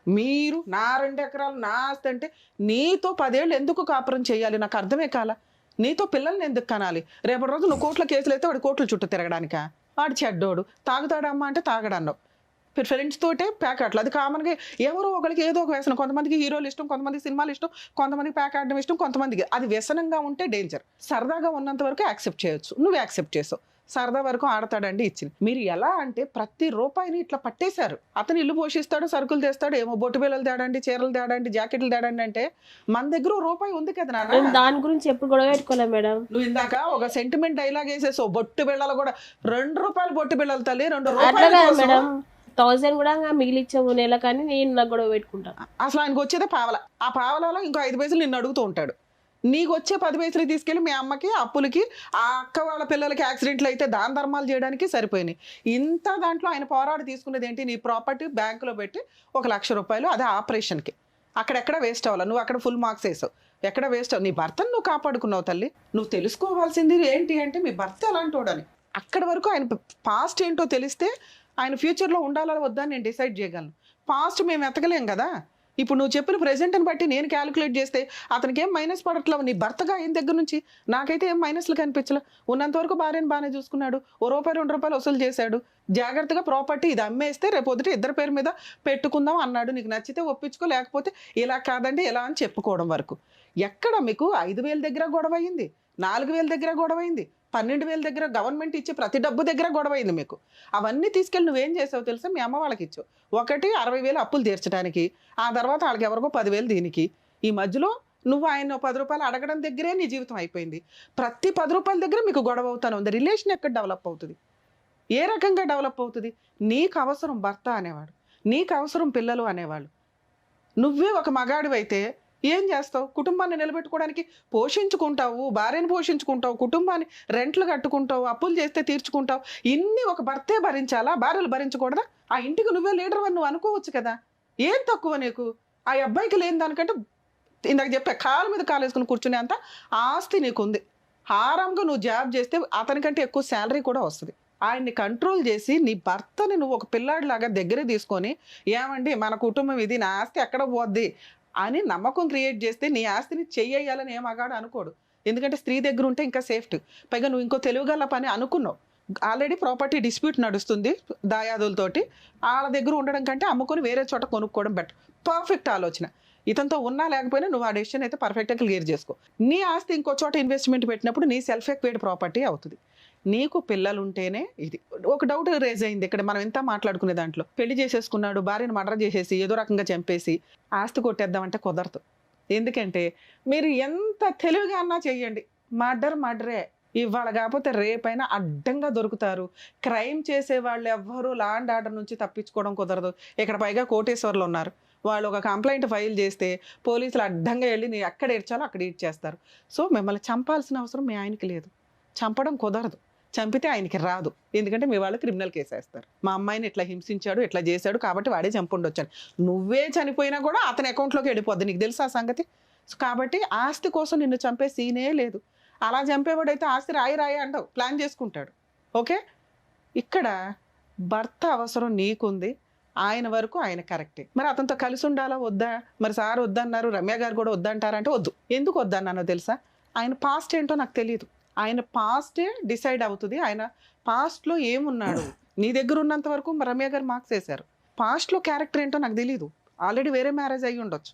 మీరు నా 2 ఎకరాలు నా ఆస్తి అంటే నీతో 10 ఏళ్ళు ఎందుకు కాపురం చేయాలి? నాకు అర్థమే కాల. నీతో పిల్లల్ని ఎందుకు కనాలి? రేపటి రోజు నువ్వు కోట్ల కేసులు అయితే వాడు కోట్ల చుట్టూ తిరగడానికా? వాడు చెడ్డోడు, తాగుతాడమ్మా అంటే తాగడన్నావు. ఫ్రెండ్స్ తోటే ప్యాకెట్లు. అది కామన్గా ఎవరో ఒకరికి ఏదో ఒక వ్యసనం. కొంతమందికి హీరోలు ఇష్టం, కొంతమందికి సినిమాలు ఇష్టం, కొంతమందికి ప్యాక్ ఆడడం ఇష్టం, కొంతమందికి అది వ్యసనంగా ఉంటే డేంజర్. సరదాగా ఉన్నంత వరకు యాక్సెప్ట్ చేయొచ్చు, నువ్వు యాక్సెప్ట్ చేసావు. సరదా వరకు ఆడతాడండి ఇచ్చింది. మీరు ఎలా అంటే ప్రతి రూపాయిని ఇట్లా పట్టేశారు. అతను ఇల్లు పోషిస్తాడు, సరుకులు తెస్తాడు, ఏమో బొట్టు బిళ్ళలు తేడండి, చీరలు తేడండి, జాకెట్లు తేడండి అంటే మన దగ్గర రూపాయి ఉంది కదా నాన్న. నేను దాని గురించి ఎప్పుడు గొడవ పెట్టుకోలే మేడం. నువ్వు ఇందాక ఒక సెంటిమెంట్ డైలాగ్ వేసేసావు. బొట్టు బిళ్ళలు కూడా 2 రూపాయలు బొట్టు బిళ్ళలు తల్లి, 2 అట్లా కాదు రూపాయలు మేడం, 1000 కూడా మిగిలిచ్చాము నెల, కానీ నేను నాకు గొడవ పెట్టుకుంటాను. అసలు ఆయనకు వచ్చేదే పావల. ఆ పావలలో ఇంకో 5 పైసలు నిన్ను అడుగుతూ ఉంటాడు. నీకు వచ్చే 10 పైసలు తీసుకెళ్ళి మీ అమ్మకి, అప్పులకి, ఆ అక్క వాళ్ళ పిల్లలకి యాక్సిడెంట్లు అయితే దాన ధర్మాలు చేయడానికి సరిపోయినాయి. ఇంత దాంట్లో ఆయన పోరాడు తీసుకునేది ఏంటి? నీ ప్రాపర్టీ బ్యాంకులో పెట్టి 1 లక్ష రూపాయలు, అదే ఆపరేషన్కి. అక్కడెక్కడ వేస్ట్ అవ్వాలి, నువ్వు అక్కడ ఫుల్ మార్క్స్ వేసావు. ఎక్కడ వేస్ట్ అవ్వ? నీ భర్తను నువ్వు కాపాడుకున్నావు తల్లి. నువ్వు తెలుసుకోవాల్సింది ఏంటి అంటే మీ భర్త ఎలాంటి వాడని. అక్కడి వరకు ఆయన పాస్ట్ ఏంటో తెలిస్తే ఆయన ఫ్యూచర్లో ఉండాలా వద్దా నేను డిసైడ్ చేయగలను. పాస్ట్ మేము ఎతకలేం కదా. ఇప్పుడు నువ్వు చెప్పిన ప్రెజెంట్ని బట్టి నేను క్యాలిక్యులేట్ చేస్తే అతనికి ఏం మైనస్ పడట్లేవు. నీ భర్తగా ఆయన దగ్గర నుంచి నాకైతే ఏం మైనస్లు కనిపించలే. ఉన్నంతవరకు భార్యను బాగానే చూసుకున్నాడు. ₹1 ₹2 వసూలు చేశాడు. జాగ్రత్తగా ప్రాపర్టీ ఇది అమ్మేస్తే రేపొద్దుట ఇద్దరి పేరు మీద పెట్టుకుందాం అన్నాడు. నీకు నచ్చితే ఒప్పించుకో, లేకపోతే ఇలా కాదండి ఇలా అని చెప్పుకోవడం వరకు. ఎక్కడ మీకు 5,000 దగ్గర గొడవ అయింది, 4,000 దగ్గర గొడవ అయింది, 12,000 దగ్గర గవర్నమెంట్ ఇచ్చే ప్రతి డబ్బు దగ్గర గొడవ అయింది మీకు. అవన్నీ తీసుకెళ్ళి నువ్వేం చేసావు తెలుసా? మీ అమ్మ వాళ్ళకి ఇచ్చావు. ఒకటి 60,000 అప్పులు తీర్చడానికి, ఆ తర్వాత వాళ్ళకి ఎవరికో 10,000 దీనికి. ఈ మధ్యలో నువ్వు ఆయన 10 రూపాయలు అడగడం దగ్గరే నీ జీవితం అయిపోయింది. ప్రతి 10 రూపాయల దగ్గర మీకు గొడవ అవుతానే ఉంది. రిలేషన్ ఎక్కడ డెవలప్ అవుతుంది? ఏ రకంగా డెవలప్ అవుతుంది? నీకు అవసరం భర్త అనేవాడు, నీకు అవసరం పిల్లలు అనేవాళ్ళు. నువ్వే ఒక మగాడివైతే ఏం చేస్తావు? కుటుంబాన్ని నిలబెట్టుకోవడానికి పోషించుకుంటావు, భార్యను పోషించుకుంటావు, కుటుంబాన్ని రెంట్లు కట్టుకుంటావు, అప్పులు చేస్తే తీర్చుకుంటావు. ఇన్ని ఒక భర్తే భరించాలా? భార్యలు భరించకూడదా? ఆ ఇంటికి నువ్వే లీడర్ అని నువ్వు అనుకోవచ్చు కదా. ఏం తక్కువ నీకు? ఆ అబ్బాయికి లేని దానికంటే ఇందాక చెప్పా, కాలు మీద కాలు వేసుకుని కూర్చునే అంత ఆస్తి నీకుంది. ఆరాంగా నువ్వు జాబ్ చేస్తే అతనికంటే ఎక్కువ శాలరీ కూడా వస్తుంది. ఆయన్ని కంట్రోల్ చేసి నీ భర్తని నువ్వు ఒక పిల్లాడిలాగా దగ్గర తీసుకొని, ఏమండి మన కుటుంబం ఇది, నా ఆస్తి ఎక్కడ పోద్ది అని నమ్మకం క్రియేట్ చేస్తే నీ ఆస్తిని చెయ్యాలని ఏ మగాడు అనుకోడు. ఎందుకంటే స్త్రీ దగ్గర ఉంటే ఇంకా సేఫ్టీ. పైగా నువ్వు ఇంకో తెలివిగల పని అనుకున్నావు. ఆల్రెడీ ప్రాపర్టీ డిస్ప్యూట్ నడుస్తుంది దాయాదులతోటి. వాళ్ళ దగ్గర ఉండడం కంటే అమ్ముకొని వేరే చోట కొనుక్కోవడం బెటర్. పర్ఫెక్ట్ ఆలోచన. ఇతనితో ఉన్నా లేకపోయినా నువ్వు ఆ డెసిషన్ అయితే పర్ఫెక్ట్గా క్లియర్ చేసుకో. నీ ఆస్తి ఇంకో చోట ఇన్వెస్ట్మెంట్ పెట్టినప్పుడు నీ సెల్ఫ్ ఎక్వైర్డ్ ప్రాపర్టీ అవుతుంది. నీకు పిల్లలు ఉంటేనే ఇది. ఒక డౌట్ రేజ్ అయింది ఇక్కడ మనం ఎంత మాట్లాడుకునే దాంట్లో. పెళ్లి చేసేసుకున్నాడు, భార్యను మర్డర్ చేసేసి ఏదో రకంగా చంపేసి ఆస్తి కొట్టేద్దామంటే కుదరదు. ఎందుకంటే మీరు ఎంత తెలివిగా అన్నా చెయ్యండి, మర్డరే. ఇవాళ కాకపోతే రేపైనా అడ్డంగా దొరుకుతారు. క్రైమ్ చేసే వాళ్ళు ఎవ్వరూ లా అండ్ ఆర్డర్ నుంచి తప్పించుకోవడం కుదరదు. ఇక్కడ పైగా కోటేశ్వర్లు ఉన్నారు. వాళ్ళు ఒక కంప్లైంట్ ఫైల్ చేస్తే పోలీసులు అడ్డంగా వెళ్ళి నీ ఎక్కడ ఏడ్చాలో అక్కడ ఈడ్చేస్తారు. సో మిమ్మల్ని చంపాల్సిన అవసరం మీ ఆయనకి లేదు, చంపడం కుదరదు. చంపితే ఆయనకి రాదు, ఎందుకంటే మీ వాళ్ళు క్రిమినల్ కేసు వేస్తారు. మా అమ్మాయిని ఇట్లా హింసించాడు, ఇట్లా చేశాడు కాబట్టి వాడే చంపుండొచ్చాను. నువ్వే చనిపోయినా కూడా అతని అకౌంట్లోకి వెళ్ళిపోద్ది, నీకు తెలుసా ఆ సంగతి? కాబట్టి ఆస్తి కోసం నిన్ను చంపే సీనే లేదు. అలా చంపేవాడైతే ఆస్తి రాయి అంటావు, ప్లాన్ చేసుకుంటాడు. ఓకే, ఇక్కడ భర్త అవసరం నీకుంది, ఆయన వరకు ఆయన కరెక్టే. మరి అతనితో కలిసి ఉండాలా వద్దా? మరి సార్ వద్దన్నారు, రమ్య గారు కూడా వద్దంటారంటే వద్దు. ఎందుకు వద్దన్నానో తెలుసా? ఆయన పాస్ట్ ఏంటో నాకు తెలియదు. ఆయన పాస్టే డిసైడ్ అవుతుంది. ఆయన పాస్ట్లో ఏమున్నాడు, నీ దగ్గర ఉన్నంత వరకు రమ్య గారు మార్క్స్ వేశారు. పాస్ట్లో క్యారెక్టర్ ఏంటో నాకు తెలియదు. ఆల్రెడీ వేరే మ్యారేజ్ అయ్యి ఉండొచ్చు.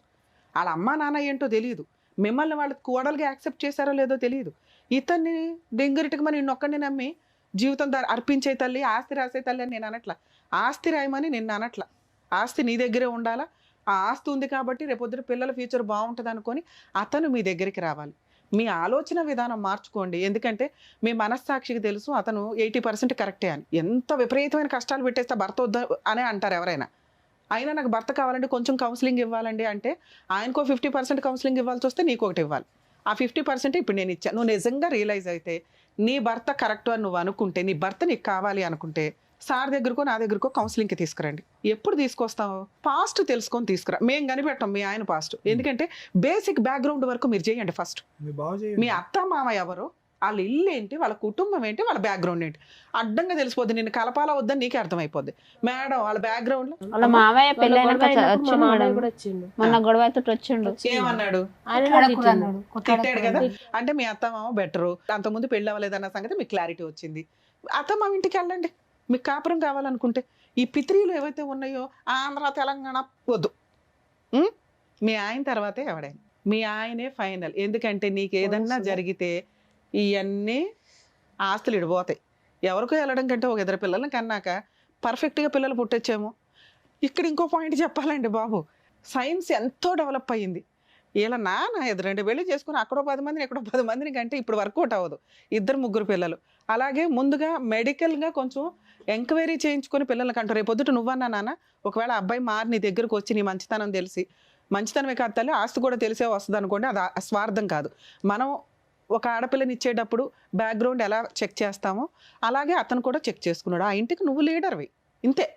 వాళ్ళ అమ్మా నాన్న ఏంటో తెలియదు. మిమ్మల్ని వాళ్ళు కోడలుగా యాక్సెప్ట్ చేశారో లేదో తెలియదు. ఇతన్ని డింగరిటికి మరి నిన్నొక్కడిని నమ్మి జీవితం అర్పించే తల్లి, ఆస్తి రాసే తల్లి అని నేను అనట్లా. ఆస్తి రాయమని నిన్ను అనట్లా. ఆస్తి నీ దగ్గరే ఉండాలా. ఆ ఆస్తి ఉంది కాబట్టి రేపొద్దున పిల్లల ఫ్యూచర్ బాగుంటుంది అనుకొని అతను మీ దగ్గరికి రావాలి. మీ ఆలోచన విధానం మార్చుకోండి. ఎందుకంటే మీ మనస్సాక్షికి తెలుసు అతను 80% కరెక్టే అని. ఎంత విపరీతమైన కష్టాలు పెట్టేస్తే భర్త వద్దా అనే అంటారు ఎవరైనా. అయినా నాకు భర్త కావాలంటే కొంచెం కౌన్సిలింగ్ ఇవ్వాలండి అంటే ఆయనకో 50% కౌన్సిలింగ్ ఇవ్వాల్సి వస్తే నీకు ఒకటి ఇవ్వాలి. ఆ 50% ఇప్పుడు నేను ఇచ్చాను. నువ్వు నిజంగా రియలైజ్ అయితే నీ భర్త కరెక్ట్ అని నువ్వు అనుకుంటే, నీ భర్త నీకు కావాలి అనుకుంటే సార్ దగ్గరకో నా దగ్గరకో కౌన్సిలింగ్కి తీసుకురండి. ఎప్పుడు తీసుకొస్తావు? పాస్ట్ తెలుసుకొని తీసుకురా. మేము కనిపెట్టాం మీ ఆయన పాస్ట్. ఎందుకంటే బేసిక్ బ్యాక్గ్రౌండ్ వరకు మీరు చేయండి. ఫస్ట్ మీ అత్త మామ ఎవరు, వాళ్ళ ఇల్లు ఏంటి, వాళ్ళ కుటుంబం ఏంటి, వాళ్ళ బ్యాక్గ్రౌండ్ ఏంటి అడ్డంగా తెలిసిపోద్ది. నిన్ను కలపాలా వద్దని నీకే అర్థమైపోద్ది. మేడం వాళ్ళ బ్యాక్గ్రౌండ్ వాళ్ళ మావయ్య పెళ్ళైనాక వచ్చిండు మేడం, కూడా వచ్చిండు. మొన్న గొడవ అయితే వచ్చిండు. ఏమన్నాడు? తిట్టాడు కదా. అంటే మీ అత్త మామ బెటరు, అంతకుముందు పెళ్ళి అవ్వలేదన్న సంగతి మీకు క్లారిటీ వచ్చింది. అత్త మామ ఇంటికి వెళ్ళండి. మీకు కాపురం కావాలనుకుంటే ఈ పిత్రీలు ఏవైతే ఉన్నాయో ఆంధ్ర తెలంగాణ వద్దు. మీ ఆయన తర్వాతే ఎవడైనా, మీ ఆయనే ఫైనల్. ఎందుకంటే నీకు ఏదన్నా జరిగితే ఇవన్నీ ఆస్తులు ఇడిపోతాయి. ఎవరికో వెళ్ళడం కంటే ఒక ఇద్దరు పిల్లల్ని కన్నాక పర్ఫెక్ట్గా పిల్లలు పుట్టొచ్చేమో. ఇక్కడ ఇంకో పాయింట్ చెప్పాలండి బాబు, సైన్స్ ఎంతో డెవలప్ అయ్యింది. ఇలా నాన్న 2 పెళ్లి చేసుకుని అక్కడో 10 మందిని ఎక్కడో 10 మందిని కంటే ఇప్పుడు వర్కౌట్ అవ్వదు. 2-3 పిల్లలు. అలాగే ముందుగా మెడికల్గా కొంచెం ఎంక్వైరీ చేయించుకొని పిల్లలకి అంటారు. రేపు పొద్దుట నువ్వన్నా నాన్న ఒకవేళ అబ్బాయి మారి నీ దగ్గరకు వచ్చి నీ మంచితనం తెలిసి, మంచితనమే కాదు తల్లి ఆస్తి కూడా తెలిసే వస్తుంది అనుకోండి, అది స్వార్థం కాదు. మనం ఒక ఆడపిల్లని ఇచ్చేటప్పుడు బ్యాక్గ్రౌండ్ ఎలా చెక్ చేస్తామో అలాగే అతను కూడా చెక్ చేసుకున్నాడు. ఆ ఇంటికి నువ్వు లీడర్వి, ఇంతే.